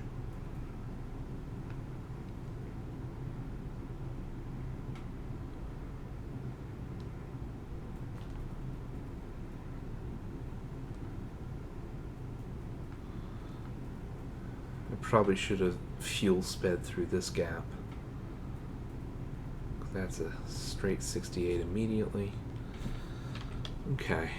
Probably should have fuel sped through this gap. That's a straight 68 immediately. Okay.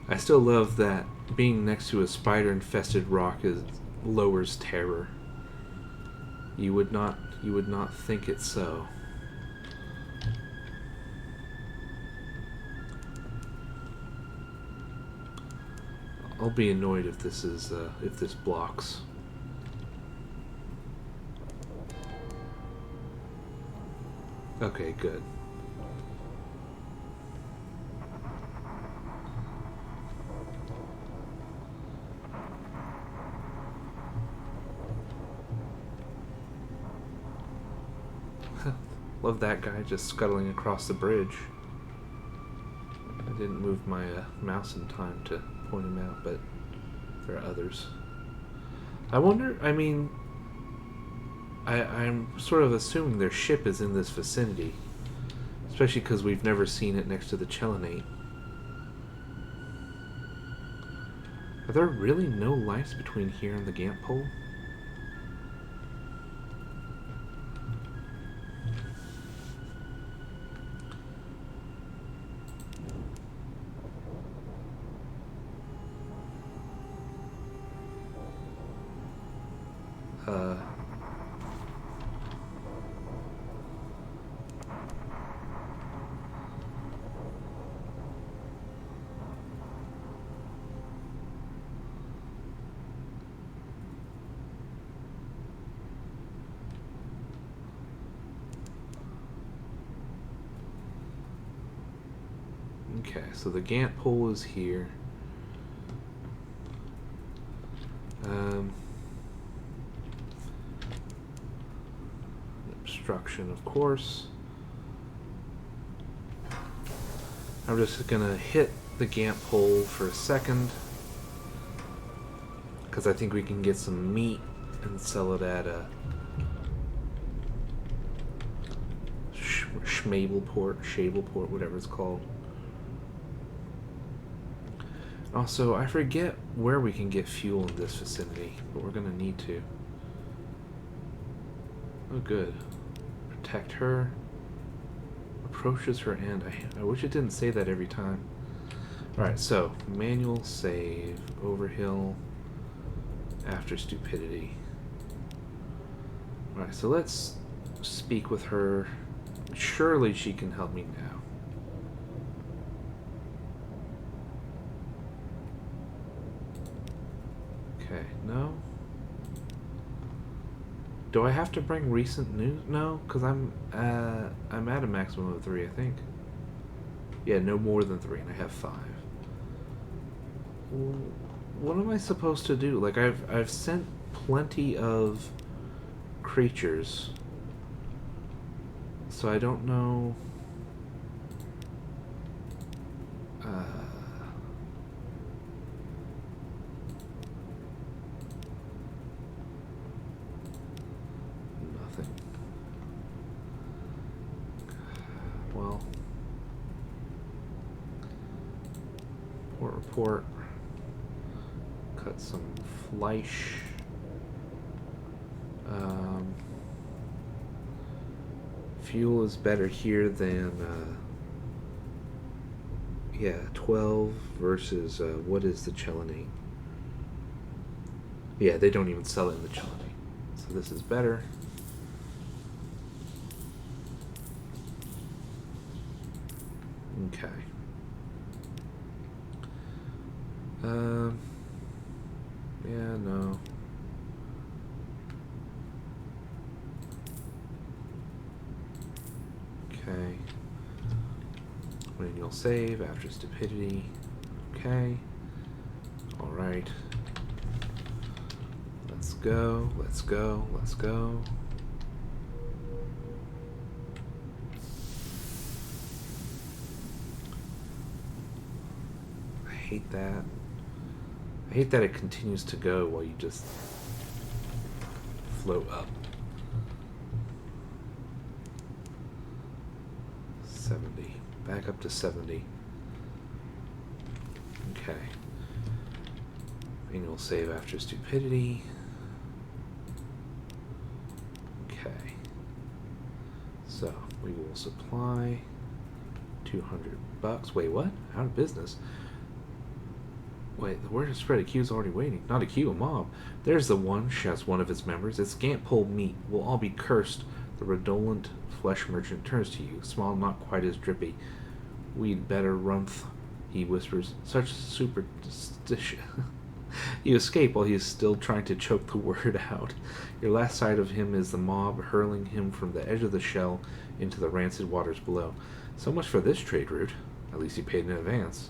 I still love that being next to a spider-infested rock lowers terror. You would not think it so. I'll be annoyed if this blocks. Okay, good. Love that guy just scuttling across the bridge. I didn't move my mouse in time to point him out, but there are others. I wonder, I mean, I'm sort of assuming their ship is in this vicinity. Especially because we've never seen it next to the Chelenate. Are there really no lights between here and the Gant pole? Okay, so the Gant pole is here. Obstruction, of course. I'm just gonna hit the Gant pole for a second, because I think we can get some meat and sell it at a Shableport, whatever it's called. Also, I forget where we can get fuel in this vicinity, but we're gonna need to. Oh, good. Protect her. Approaches her end. I wish it didn't say that every time. Alright, so, manual save. Overhill. After stupidity. Alright, so let's speak with her. Surely she can help me now. Okay, no? Do I have to bring recent news? No, because I'm at a maximum of 3, I think. Yeah, no more than 3, and I have 5. What am I supposed to do? Like, I've sent plenty of creatures, so I don't know. Nothing. Well, report. Cut some fleisch. Fuel is better here than yeah, 12 versus what is the Chelenate? Yeah, they don't even sell it in the Chelenate, so this is better. Okay. Yeah, no. Okay. Manual save after stupidity. Okay. Alright. Let's go, let's go, let's go. I hate that. I hate that it continues to go while you just float up. 70. Back up to 70. Okay. Manual save after stupidity. Okay. So, we will supply $200. Wait, what? Out of business. Wait, the word is spread. A queue's already waiting. Not a queue, a mob. There's the one, shouts one of its members. It's Gant pole meat. We'll all be cursed. The redolent flesh merchant turns to you, small, not quite as drippy. We'd better rumph, he whispers. Such superstition. You escape while he is still trying to choke the word out. Your last sight of him is the mob hurling him from the edge of the shell into the rancid waters below. So much for this trade route. At least he paid in advance.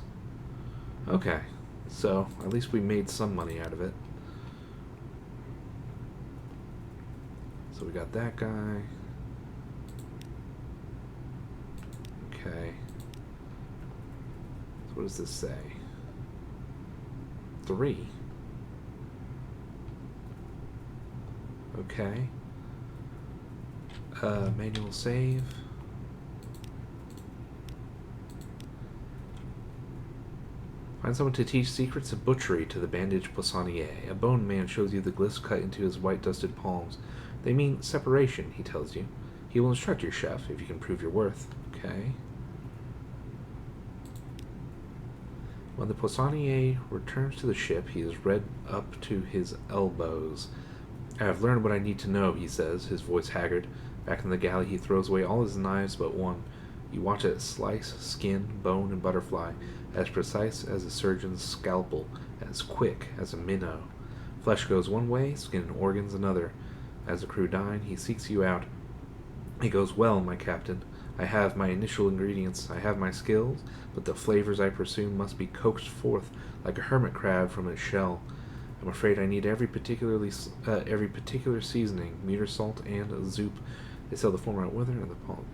Okay. So, at least we made some money out of it. So we got that guy. Okay. So what does this say? 3. Okay. Manual save. Find someone to teach secrets of butchery to the bandaged poissonnier. A bone man shows you the glyphs cut into his white dusted palms. They mean separation, he tells you. He will instruct your chef if you can prove your worth. Okay. When the poissonnier returns to the ship, he is red up to his elbows. I have learned what I need to know, he says, his voice haggard. Back in the galley, he throws away all his knives but one. You watch it slice skin, bone, and butterfly, as precise as a surgeon's scalpel, as quick as a minnow. Flesh goes one way, skin and organs another. As the crew dine, he seeks you out. He goes, well, my captain. I have my initial ingredients, I have my skills, but the flavors I pursue must be coaxed forth like a hermit crab from its shell. I'm afraid I need every particular seasoning, meter, salt, and zoop. They sell the former out whether and the palm.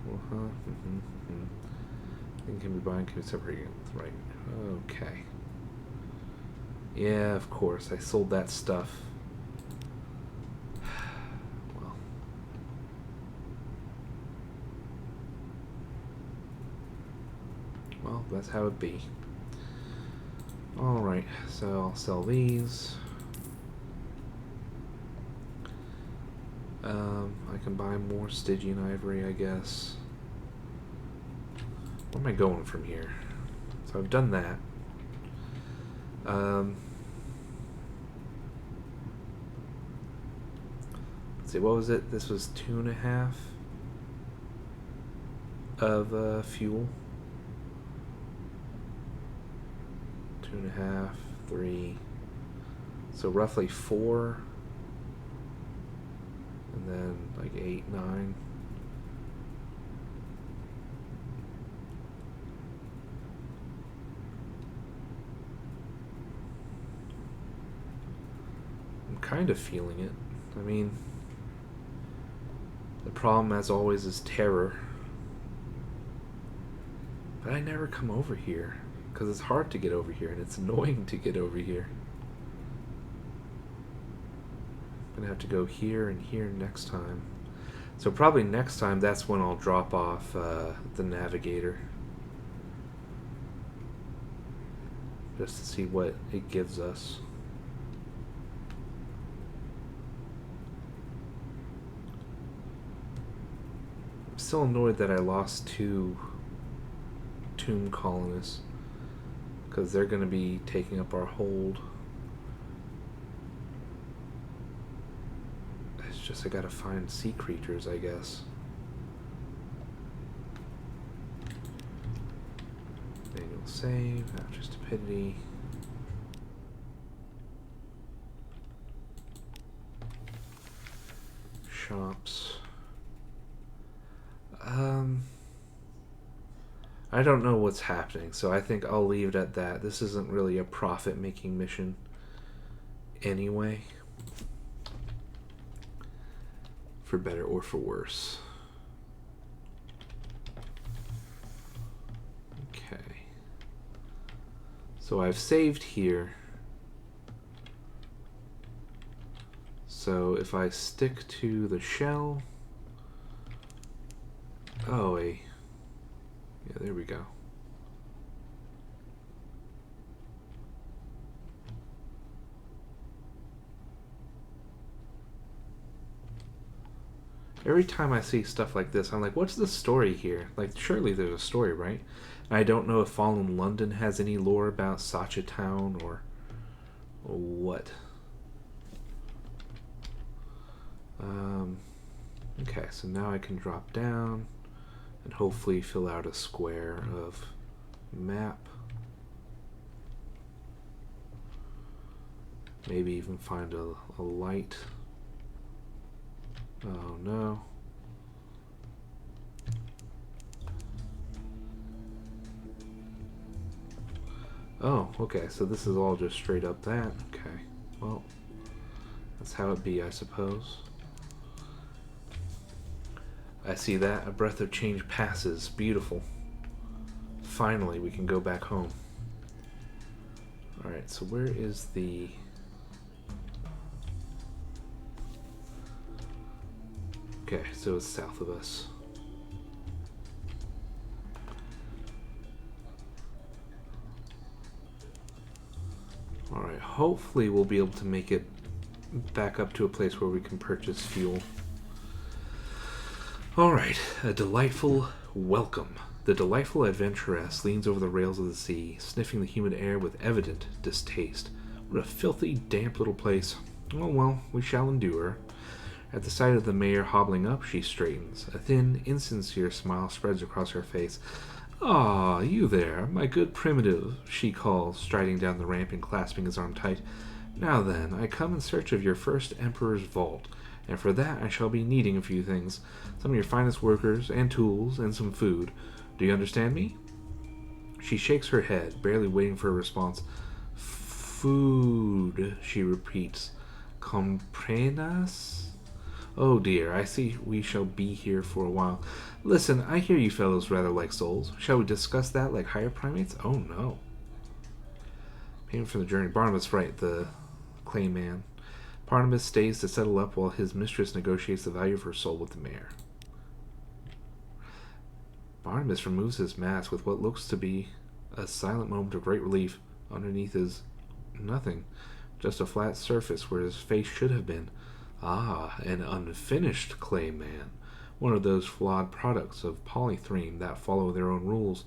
Thing can be buying, can be separated. Right. Okay. Yeah, of course. I sold that stuff. Well, that's how it be. Alright, so I'll sell these. I can buy more Stygian ivory, I guess. Where am I going from here? So I've done that. Let's see, what was it? This was 2.5 of fuel. 2.5, 3. So roughly 4. And then like 8, 9. I'm kind of feeling it. I mean, the problem as always is terror. But I never come over here because it's hard to get over here and it's annoying to get over here. Gonna have to go here and here next time. So probably next time that's when I'll drop off the navigator, just to see what it gives us. I'm still annoyed that I lost 2 tomb colonists because they're gonna be taking up our hold. Just I gotta find sea creatures, I guess. Manual save after stupidity. Shops. I don't know what's happening, so I think I'll leave it at that. This isn't really a profit-making mission anyway. For better or for worse. Okay. So I've saved here. So if I stick to the shell... Oh, yeah, there we go. Every time I see stuff like this, I'm like, what's the story here? Like, surely there's a story, right? And I don't know if Fallen London has any lore about Sacha Town or what. Okay, so now I can drop down and hopefully fill out a square of map. Maybe even find a light. Oh no. Oh, okay, so this is all just straight up that. Okay, well, that's how it be, I suppose. I see that. A breath of change passes. Beautiful. Finally, we can go back home. Alright, so where is the... Okay, so it's south of us. Alright, hopefully we'll be able to make it back up to a place where we can purchase fuel. Alright, a delightful welcome. The delightful adventuress leans over the rails of the sea, sniffing the humid air with evident distaste. What a filthy, damp little place. Oh well, we shall endure. At the sight of the mayor hobbling up, she straightens. A thin, insincere smile spreads across her face. "Ah, you there, my good primitive," she calls, striding down the ramp and clasping his arm tight. "Now then, I come in search of your first emperor's vault, and for that I shall be needing a few things. Some of your finest workers, and tools, and some food. Do you understand me?" She shakes her head, barely waiting for a response. "Food," she repeats. "Comprenas? Oh dear, I see we shall be here for a while. Listen, I hear you fellows rather like souls. Shall we discuss that like higher primates? Oh no." Payment for the journey. Barnabas right, the clay man. Barnabas stays to settle up while his mistress negotiates the value of her soul with the mayor. Barnabas removes his mask with what looks to be a silent moment of great relief. Underneath is nothing, just a flat surface where his face should have been. Ah, an unfinished clay man. One of those flawed products of polythreme that follow their own rules.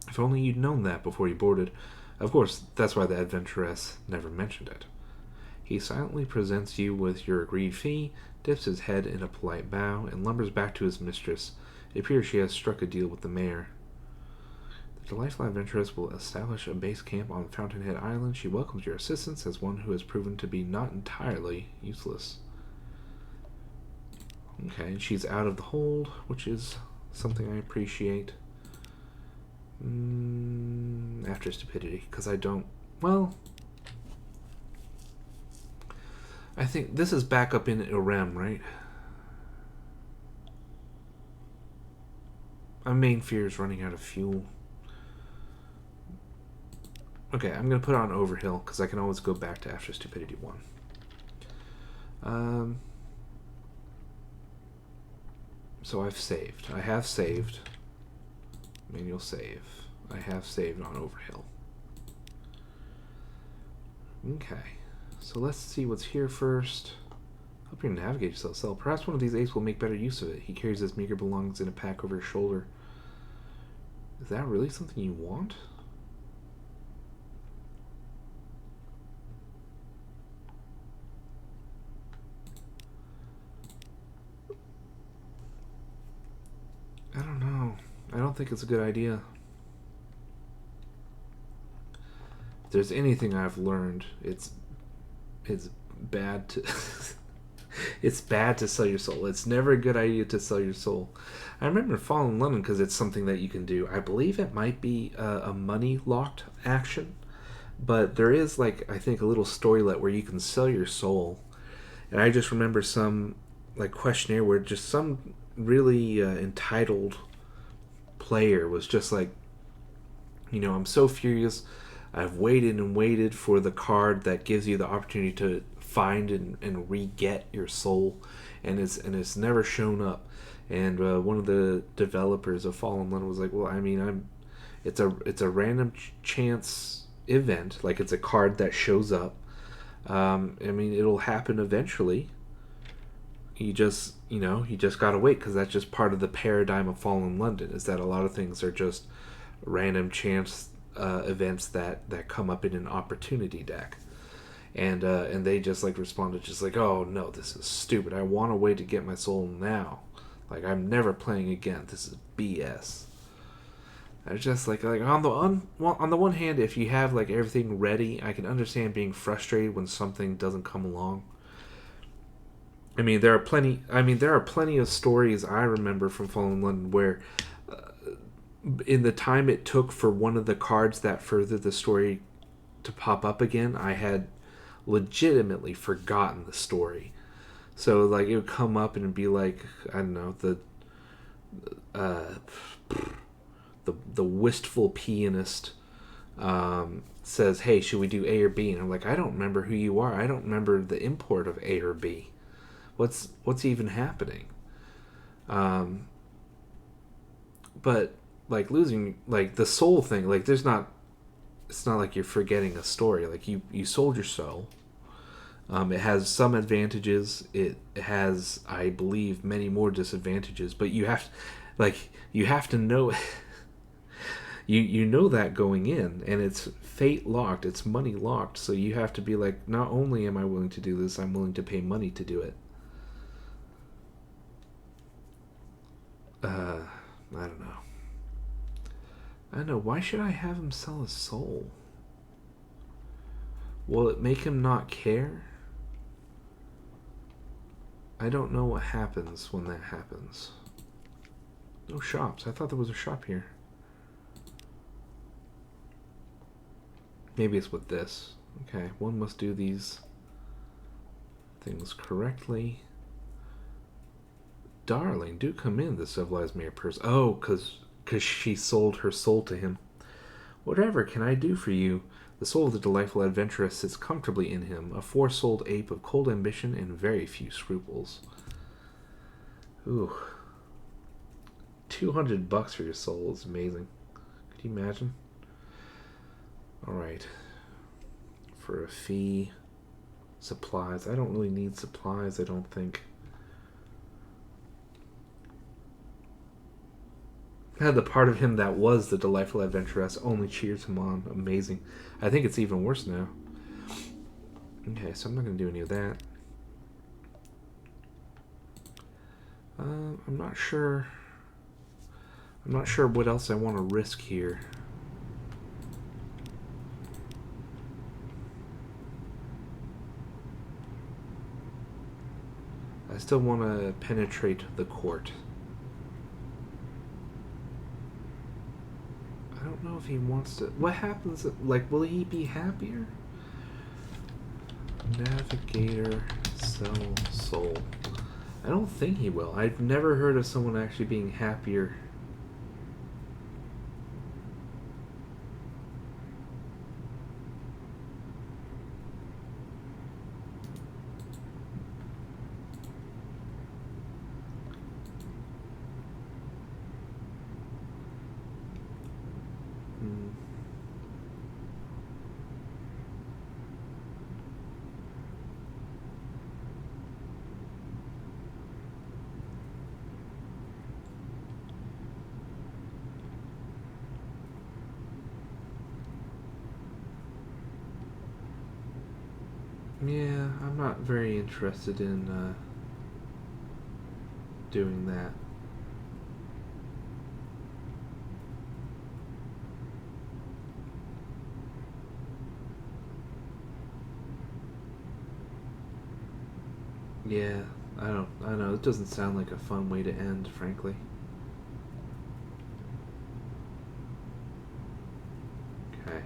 If only you'd known that before you boarded. Of course, that's why the adventuress never mentioned it. He silently presents you with your agreed fee, dips his head in a polite bow, and lumbers back to his mistress. It appears she has struck a deal with the mayor. The delightful adventuress will establish a base camp on Fountainhead Island. She welcomes your assistance as one who has proven to be not entirely useless. Okay, and she's out of the hold, which is something I appreciate. After stupidity, because I don't... Well, I think this is back up in Irem, right? My main fear is running out of fuel. Okay, I'm going to put on Overhill, because I can always go back to After Stupidity 1. So I've saved. I have saved. Manual save. I have saved on Overhill. Okay, so let's see what's here first. Help you navigate yourself. So perhaps one of these apes will make better use of it. He carries his meager belongings in a pack over his shoulder. Is that really something you want? I don't know. I don't think it's a good idea. If there's anything I've learned, it's bad to it's bad to sell your soul. It's never a good idea to sell your soul. I remember Fallen London because it's something that you can do. I believe it might be a money locked action, but there is, like, I think a little storylet where you can sell your soul. And I just remember some like questionnaire where just some really entitled player was just like, I'm so furious. I've waited and waited for the card that gives you the opportunity to find and re-get your soul, and it's never shown up. And one of the developers of Fallen London was like, well, I mean, it's a random chance event, like it's a card that shows up. I mean, it'll happen eventually. You just gotta wait, because that's just part of the paradigm of Fallen London, is that a lot of things are just random chance events that come up in an opportunity deck. And they just like responded just like, oh no, this is stupid. I want a way to get my soul now. Like, I'm never playing again. This is BS. I was just like on the one hand, if you have like everything ready, I can understand being frustrated when something doesn't come along. I mean, there are plenty of stories I remember from Fallen London where in the time it took for one of the cards that furthered the story to pop up again, I had legitimately forgotten the story. So like it would come up and it'd be like, I don't know, the the wistful pianist says, "Hey, should we do A or B?" And I'm like, "I don't remember who you are. I don't remember the import of A or B. What's even happening?" But like losing like the soul thing, like there's not. It's not like you're forgetting a story. Like you sold your soul. It has some advantages. It has, I believe, many more disadvantages. But you have to know. You know that going in, and it's fate locked. It's money locked. So you have to be like, not only am I willing to do this, I'm willing to pay money to do it. I don't know. I don't know. Why should I have him sell his soul? Will it make him not care? I don't know what happens when that happens. No shops. I thought there was a shop here. Maybe it's with this. Okay, one must do these things correctly. Darling, do come in, the civilized mere person. Oh, because she sold her soul to him. Whatever can I do for you? The soul of the delightful adventuress sits comfortably in him, a four-souled ape of cold ambition and very few scruples. Ooh. $200 for your soul is amazing. Could you imagine? Alright. For a fee. Supplies. I don't really need supplies, I don't think. The part of him that was the delightful adventuress only cheers him on. Amazing. I think it's even worse now. Okay, so I'm not going to do any of that. I'm not sure. I'm not sure what else I want to risk here. I still want to penetrate the court. I don't know if he wants to. What happens? Like, will he be happier? Navigator, sell, soul. I don't think he will. I've never heard of someone actually being happier. Yeah, I'm not very interested in doing that. Yeah, I don't know. It doesn't sound like a fun way to end, frankly. Okay.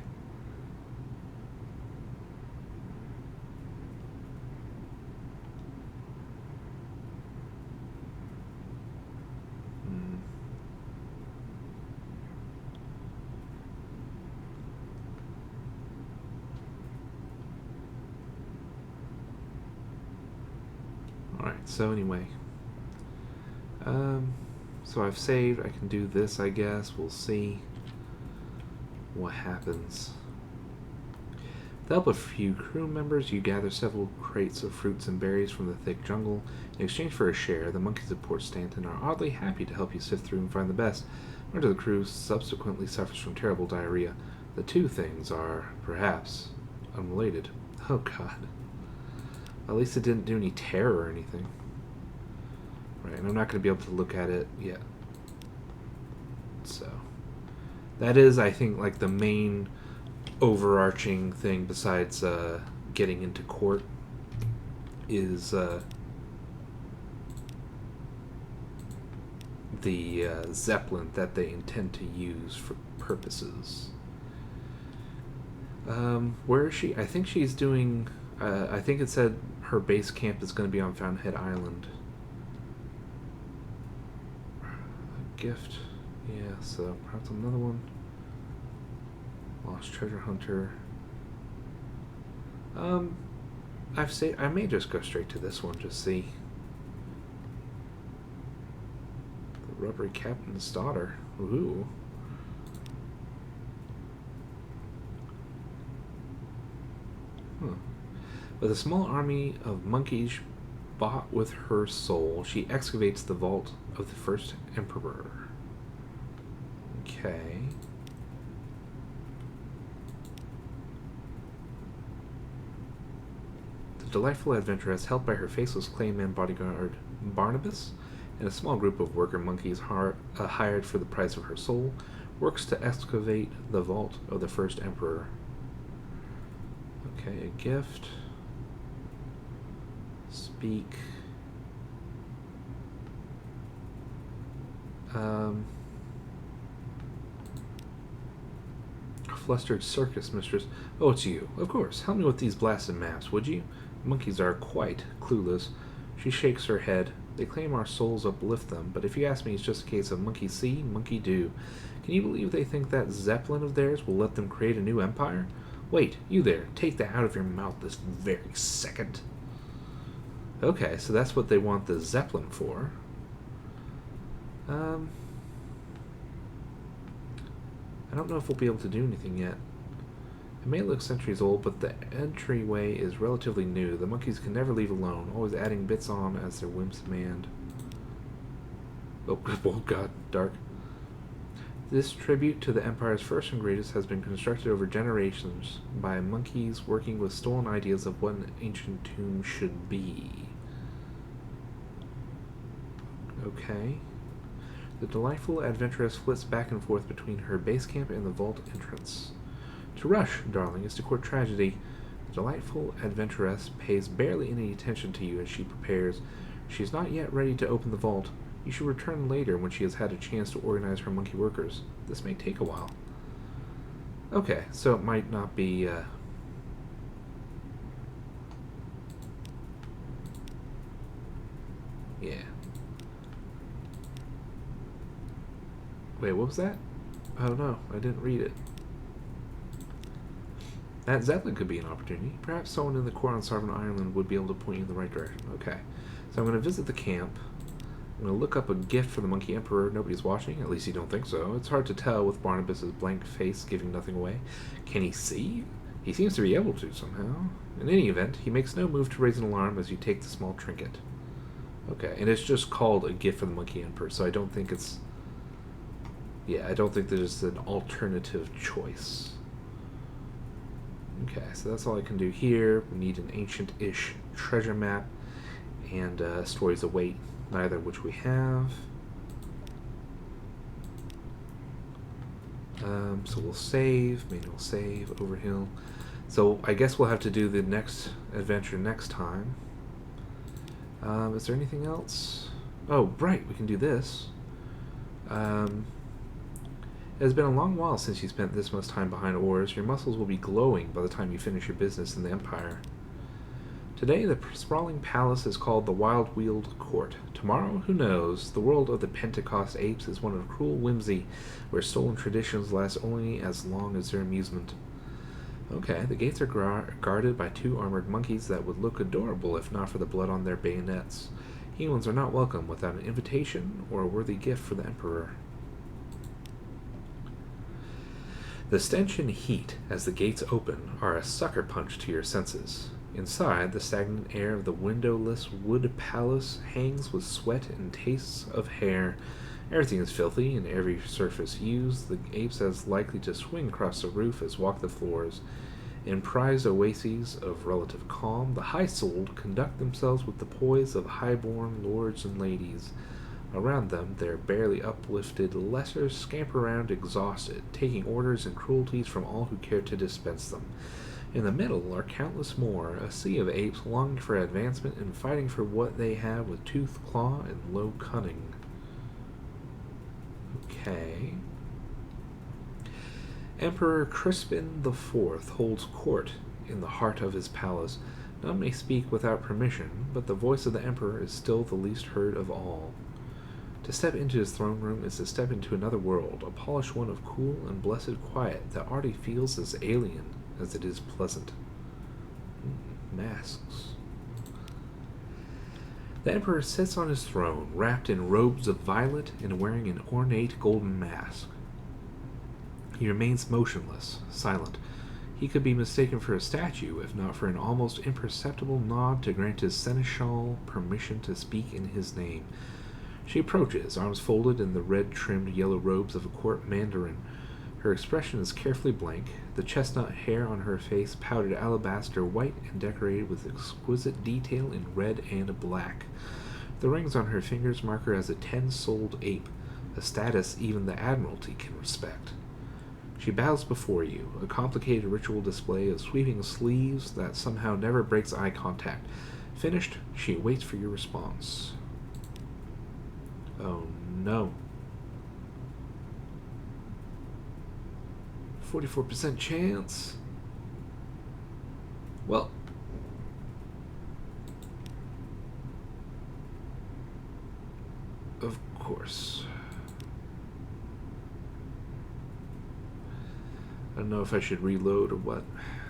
Alright, so anyway. So I've saved. I can do this, I guess. We'll see what happens. With the help of a few crew members, you gather several crates of fruits and berries from the thick jungle. In exchange for a share, the monkeys of Port Stanton are oddly happy to help you sift through and find the best. One of the crew subsequently suffers from terrible diarrhea. The two things are, perhaps, unrelated. Oh god. At least it didn't do any terror or anything. Right, and I'm not going to be able to look at it yet. So, that is, I think, like the main overarching thing besides getting into court is the Zeppelin that they intend to use for purposes. Where is she? I think she's doing... I think it said her base camp is going to be on Fountainhead Island. A gift. Yeah, so perhaps another one. Lost Treasure Hunter. I may just go straight to this one, just see. The Rubbery Captain's Daughter. Ooh. Huh. With a small army of monkeys bought with her soul, she excavates the vault of the first emperor. Okay. The delightful adventuress, helped by her faceless clayman bodyguard Barnabas and a small group of worker monkeys hired for the price of her soul, works to excavate the vault of the first emperor. Okay, a gift. Speak. Flustered circus mistress. Oh, it's you. Of course. Help me with these blasted maps, would you? Monkeys are quite clueless. She shakes her head. They claim our souls uplift them, but if you ask me, it's just a case of monkey see, monkey do. Can you believe they think that Zeppelin of theirs will let them create a new empire? Wait, you there. Take that out of your mouth this very second. Okay, so that's what they want the Zeppelin for. I don't know if we'll be able to do anything yet. It may look centuries old, but the entryway is relatively new. The monkeys can never leave alone, always adding bits on as their whims demand. Oh god, dark. This tribute to the Empire's first and greatest has been constructed over generations by monkeys working with stolen ideas of what an ancient tomb should be. Okay. The delightful adventuress flits back and forth between her base camp and the vault entrance. To rush, darling, is to court tragedy. The delightful adventuress pays barely any attention to you as she prepares. She is not yet ready to open the vault. You should return later when she has had a chance to organize her monkey workers. This may take a while. Okay, so it might not be, yeah. Wait, what was that? Oh no, I didn't read it. That Zeppelin could be an opportunity. Perhaps someone in the court on Sarvin Ireland would be able to point you in the right direction. Okay, so I'm going to visit the camp. I'm going to look up a gift for the Monkey Emperor. Nobody's watching. At least you don't think so. It's hard to tell with Barnabas's blank face giving nothing away. Can he see? He seems to be able to somehow. In any event, he makes no move to raise an alarm as you take the small trinket. Okay, and it's just called a gift for the Monkey Emperor, so I don't think it's... Yeah, I don't think there's an alternative choice. Okay, so that's all I can do here. We need an ancient-ish treasure map and stories await, neither of which we have. So we'll save, manual save, overhill. So I guess we'll have to do the next adventure next time. Is there anything else? Oh, right, we can do this. It has been a long while since you spent this much time behind oars. Your muscles will be glowing by the time you finish your business in the Empire. Today, the sprawling palace is called the Wild Wheeled Court. Tomorrow, who knows? The world of the Pentecost apes is one of cruel whimsy, where stolen traditions last only as long as their amusement. Okay, the gates are guarded by 2 armored monkeys that would look adorable if not for the blood on their bayonets. Humans are not welcome without an invitation or a worthy gift for the Emperor. The stench and heat as the gates open are a sucker punch to your senses. Inside, the stagnant air of the windowless wood palace hangs with sweat and tastes of hair. Everything is filthy and every surface used. The apes as likely to swing across the roof as walk the floors. In prized oases of relative calm, the high-souled conduct themselves with the poise of high-born lords and ladies. Around them, their barely uplifted lessers scamper around exhausted, taking orders and cruelties from all who care to dispense them. In the middle are countless more, a sea of apes longing for advancement and fighting for what they have with tooth, claw, and low cunning. Okay. Emperor Crispin IV holds court in the heart of his palace. None may speak without permission, but the voice of the emperor is still the least heard of all. To step into his throne room is to step into another world, a polished one of cool and blessed quiet that already feels as alien as it is pleasant. Masks. The Emperor sits on his throne, wrapped in robes of violet and wearing an ornate golden mask. He remains motionless, silent. He could be mistaken for a statue, if not for an almost imperceptible nod to grant his seneschal permission to speak in his name. She approaches, arms folded in the red-trimmed yellow robes of a court mandarin. Her expression is carefully blank, the chestnut hair on her face powdered alabaster white and decorated with exquisite detail in red and black. The rings on her fingers mark her as a 10-souled ape, a status even the Admiralty can respect. She bows before you, a complicated ritual display of sweeping sleeves that somehow never breaks eye contact. Finished, she waits for your response. Oh no. 44% chance. Well, of course. I don't know if I should reload or what.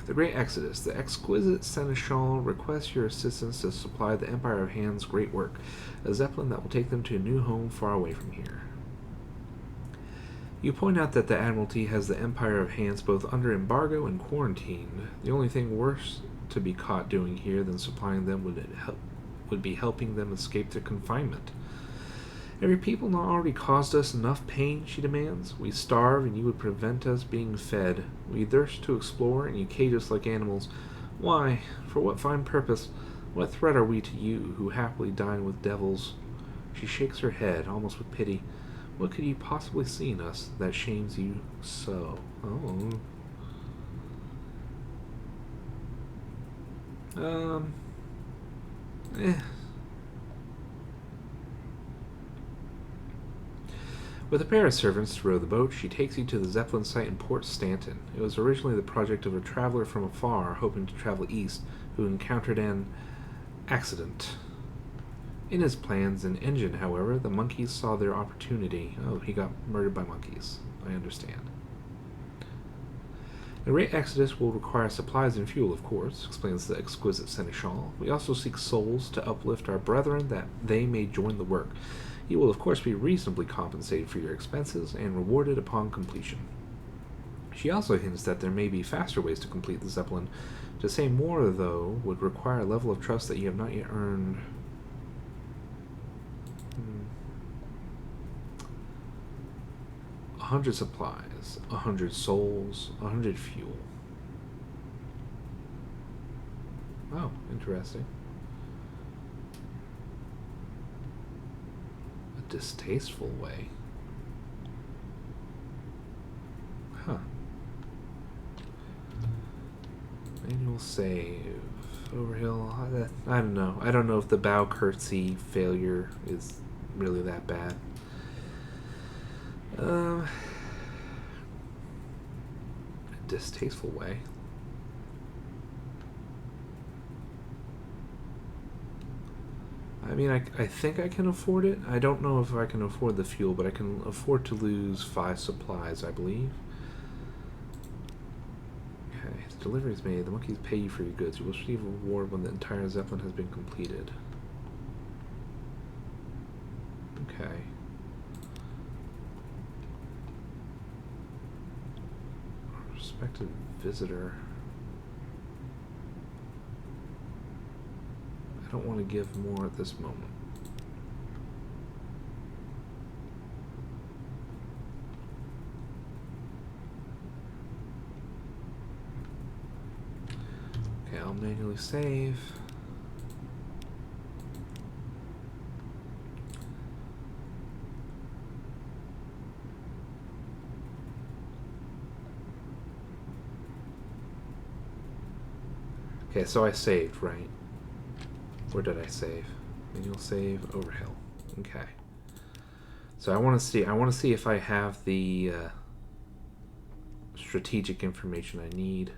The Great Exodus. The exquisite seneschal requests your assistance to supply the Empire of Hand's great work, a zeppelin that will take them to a new home far away from here. You point out that the Admiralty has the Empire of Hands both under embargo and quarantined. The only thing worse to be caught doing here than supplying them would be helping them escape their confinement. Have your people not already caused us enough pain, she demands? We starve and you would prevent us being fed. We thirst to explore and you cage us like animals. Why? For what fine purpose? What threat are we to you, who happily dine with devils? She shakes her head, almost with pity. What could you possibly see in us that shames you so? Oh. With a pair of servants to row the boat, she takes you to the Zeppelin site in Port Stanton. It was originally the project of a traveler from afar hoping to travel east, who encountered an accident. In his plans and engine, however, the monkeys saw their opportunity. Oh, he got murdered by monkeys. I understand. The Great Exodus will require supplies and fuel, of course, explains the exquisite seneschal. We also seek souls to uplift our brethren that they may join the work. You will, of course, be reasonably compensated for your expenses and rewarded upon completion. She also hints that there may be faster ways to complete the Zeppelin. To say more, though, would require a level of trust that you have not yet earned. 100 supplies, 100 souls, 100 fuel. Oh, interesting. A distasteful way. Huh. Manual save. Overhill. I don't know. I don't know if the bow curtsy failure is really that bad. A distasteful way. I mean, I think I can afford it. I don't know if I can afford the fuel, but I can afford to lose 5 supplies, I believe. Okay, the delivery is made. The monkeys pay you for your goods. You will receive a reward when the entire Zeppelin has been completed. Okay. Respected visitor. I don't want to give more at this moment. Okay, I'll manually save. Okay, so I saved, right? Where did I save? Manual save, Overhill. Okay. So I want to see if I have the strategic information I need.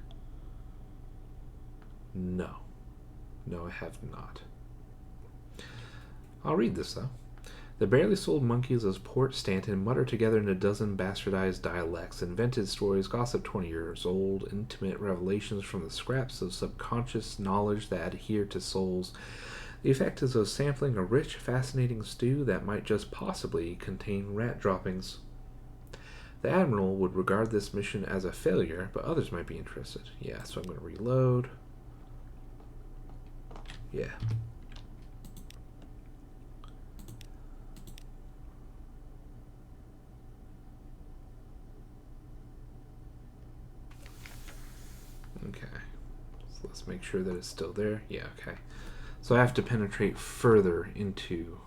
No, I have not. I'll read this though. The barely sold monkeys of Port Stanton mutter together in a dozen bastardized dialects, invented stories, gossip 20 years old, intimate revelations from the scraps of subconscious knowledge that adhere to souls. The effect is of sampling a rich, fascinating stew that might just possibly contain rat droppings. The Admiral would regard this mission as a failure, but others might be interested. Yeah, so I'm going to reload. Yeah. Okay. So let's make sure that it's still there. Yeah, okay. So I have to penetrate further into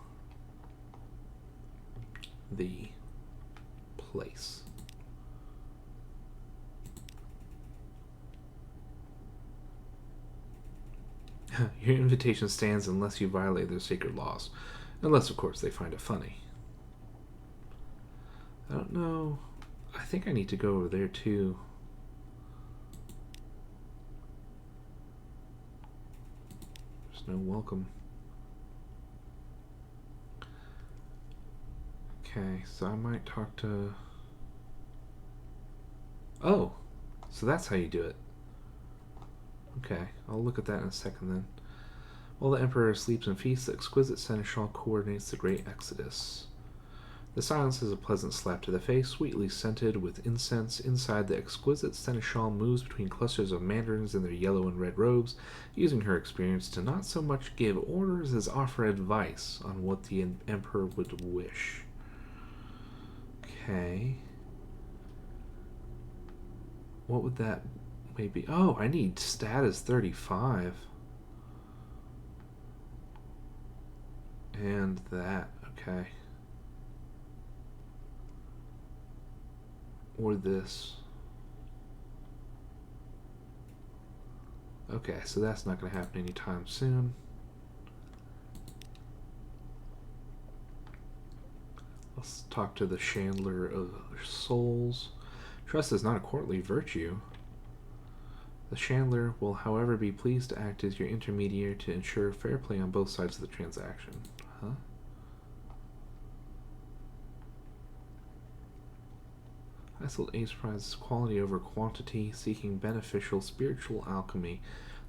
the place. Your invitation stands unless you violate their sacred laws. Unless, of course, they find it funny. I don't know. I think I need to go over there, too. There's no welcome. Okay, so I might talk to... Oh, so that's how you do it. Okay, I'll look at that in a second then. While the Emperor sleeps and feasts, the exquisite seneschal coordinates the great exodus. The silence is a pleasant slap to the face, sweetly scented with incense. Inside, the exquisite seneschal moves between clusters of mandarins in their yellow and red robes, using her experience to not so much give orders as offer advice on what the Emperor would wish. Okay. What would that maybe... Oh, I need status 35. And that, okay. Or this. Okay, so that's not going to happen anytime soon. Let's talk to the Chandler of Souls. Trust is not a courtly virtue. The Chandler will, however, be pleased to act as your intermediary to ensure fair play on both sides of the transaction. Huh? I sold Ace prizes quality over quantity, seeking beneficial spiritual alchemy.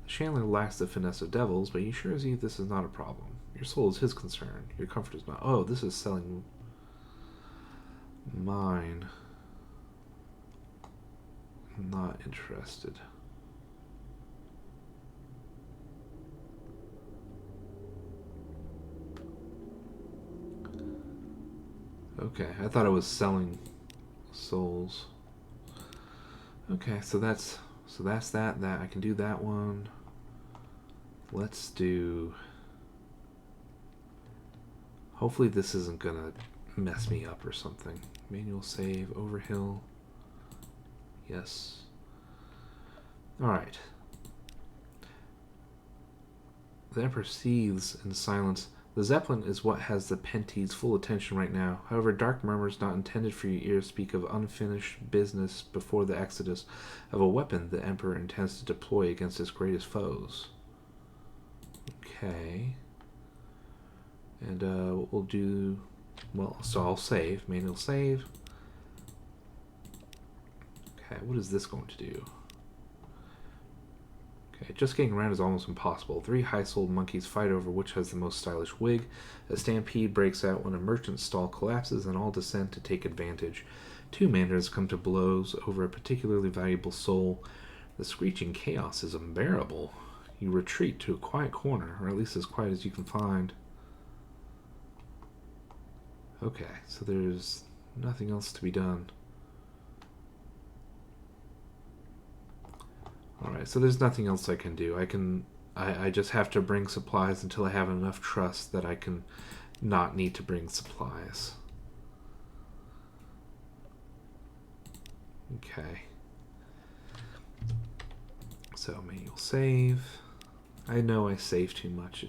The Chandler lacks the finesse of devils, but he assures you this is not a problem. Your soul is his concern. Your comfort is not. Oh, this is selling mine. I'm not interested. Okay, I thought I was selling souls. Okay, so that's that. I can do that one. Let's do... Hopefully this isn't gonna mess me up or something. Manual save, overhill. Yes. Alright. The Emperor seethes in silence. The Zeppelin is what has the Pentees' full attention right now. However, dark murmurs not intended for your ears speak of unfinished business before the exodus, of a weapon the Emperor intends to deploy against his greatest foes. Okay. And what we'll do... Well, so I'll save. Manual save. Okay, what is this going to do? Okay, just getting around is almost impossible. 3 high-souled monkeys fight over which has the most stylish wig. A stampede breaks out when a merchant's stall collapses and all descend to take advantage. 2 mandarins come to blows over a particularly valuable soul. The screeching chaos is unbearable. You retreat to a quiet corner, or at least as quiet as you can find. Okay, so there's nothing else to be done. Alright, so there's nothing else I can do. I just have to bring supplies until I have enough trust that I can not need to bring supplies. Okay. So, manual save. I know I save too much.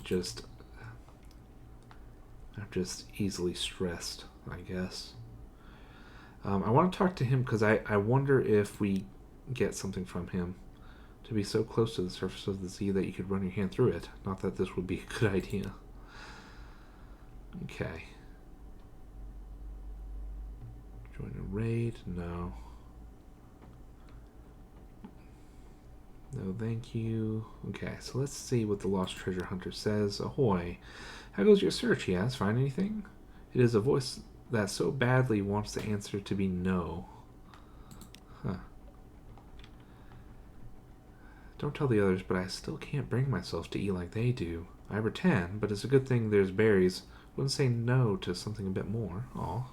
I'm just easily stressed, I guess. I want to talk to him because I wonder if we get something from him. To be so close to the surface of the sea that you could run your hand through it. Not that this would be a good idea. Okay. Join a raid? No. No, thank you. Okay, so let's see what the Lost Treasure Hunter says. Ahoy. How goes your search, he asks. Find anything? It is a voice that so badly wants the answer to be no. Huh. Don't tell the others, but I still can't bring myself to eat like they do. I pretend, but it's a good thing there's berries. Wouldn't say no to something a bit more. Aw.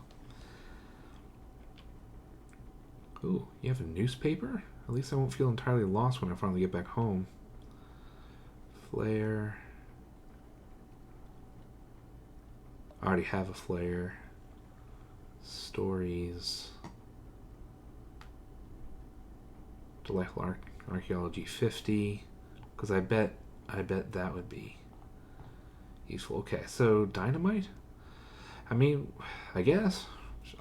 Ooh, you have a newspaper? At least I won't feel entirely lost when I finally get back home. Flare. I already have a flare. Stories. Delightful Archaeology 50. Because I bet that would be useful. Okay, so dynamite? I mean, I guess.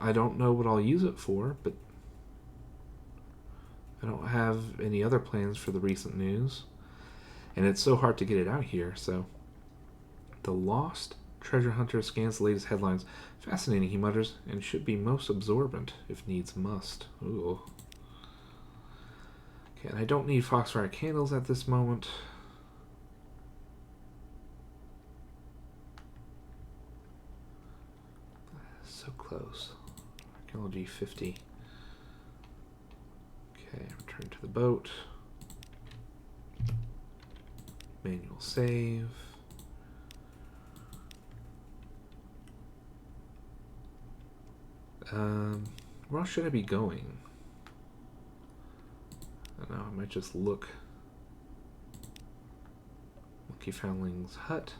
I don't know what I'll use it for, but I don't have any other plans for the recent news. And it's so hard to get it out here, so. The Lost Treasure Hunter scans the latest headlines. Fascinating, he mutters, and should be most absorbent, if needs must. Ooh. Okay, and I don't need foxfire candles at this moment. So close. Archaeology 50. Okay, return to the boat. Manual save. Where else should I be going? I don't know, I might just look. Monkey Foundling's hut.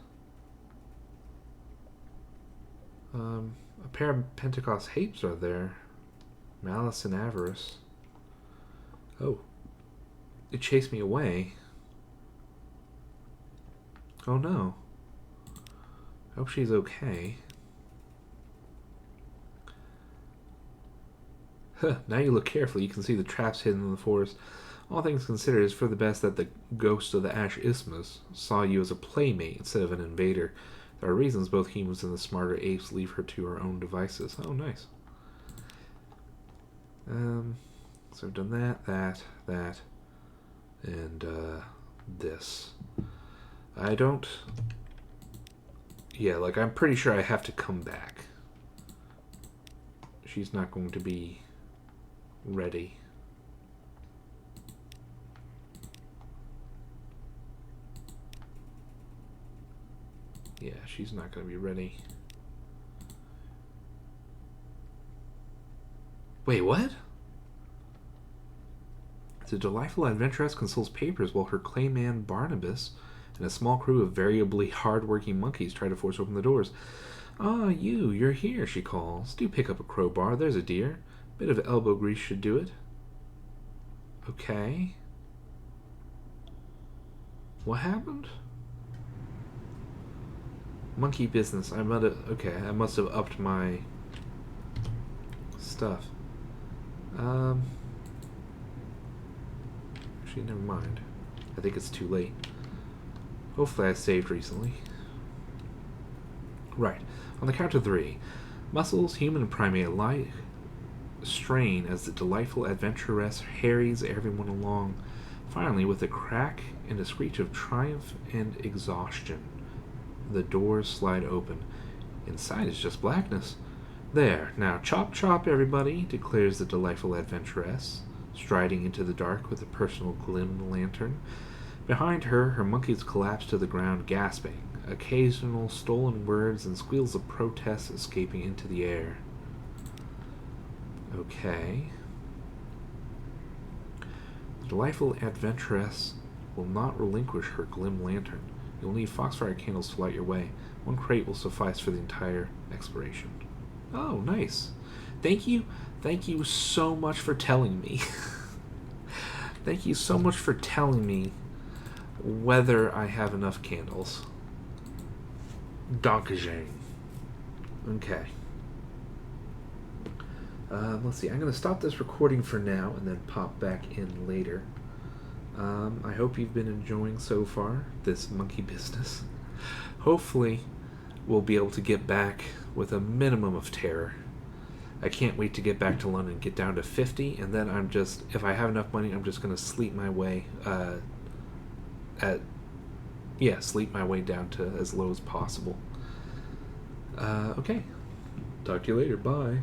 A pair of Pentecost Hapes are there. Malice and Avarice. Oh. It chased me away. Oh no. I hope she's okay. Huh, now you look carefully, you can see the traps hidden in the forest. All things considered, it's for the best that the ghost of the Ash Isthmus saw you as a playmate instead of an invader. There are reasons both humans and the smarter apes leave her to her own devices. Oh, nice. So I've done that, and this. I don't... Yeah, like, I'm pretty sure I have to come back. She's not going to be ready. Yeah, she's not going to be ready. Wait, what? The delightful adventuress consults papers while her clayman Barnabas and a small crew of variably hard-working monkeys try to force open the doors. "Ah, you're here," she calls. "Do pick up a crowbar, there's a dear. Bit of elbow grease should do it." Okay. What happened? Monkey business. I must have upped my stuff. Actually, never mind. I think it's too late. Hopefully I saved recently. Right. On the count of 3. Muscles, human and primate alike, strain as the delightful adventuress harries everyone along. Finally, with a crack and a screech of triumph and exhaustion, the doors slide open. Inside is just blackness. "There, now chop chop, everybody," declares the delightful adventuress, striding into the dark with a personal glim lantern. Behind her, her monkeys collapse to the ground, gasping, occasional stolen words and squeals of protest escaping into the air. Okay. The delightful adventuress will not relinquish her glim lantern. You'll need foxfire candles to light your way. 1 crate will suffice for the entire exploration. Oh, nice. Thank you so much for telling me. Thank you so much for telling me whether I have enough candles. Donkajang. Okay. Let's see. I'm going to stop this recording for now and then pop back in later. I hope you've been enjoying so far this monkey business. Hopefully, we'll be able to get back with a minimum of terror. I can't wait to get back to London, get down to 50, and then I'm just, if I have enough money, I'm just going to sleep my way sleep my way down to as low as possible. Okay. Talk to you later. Bye.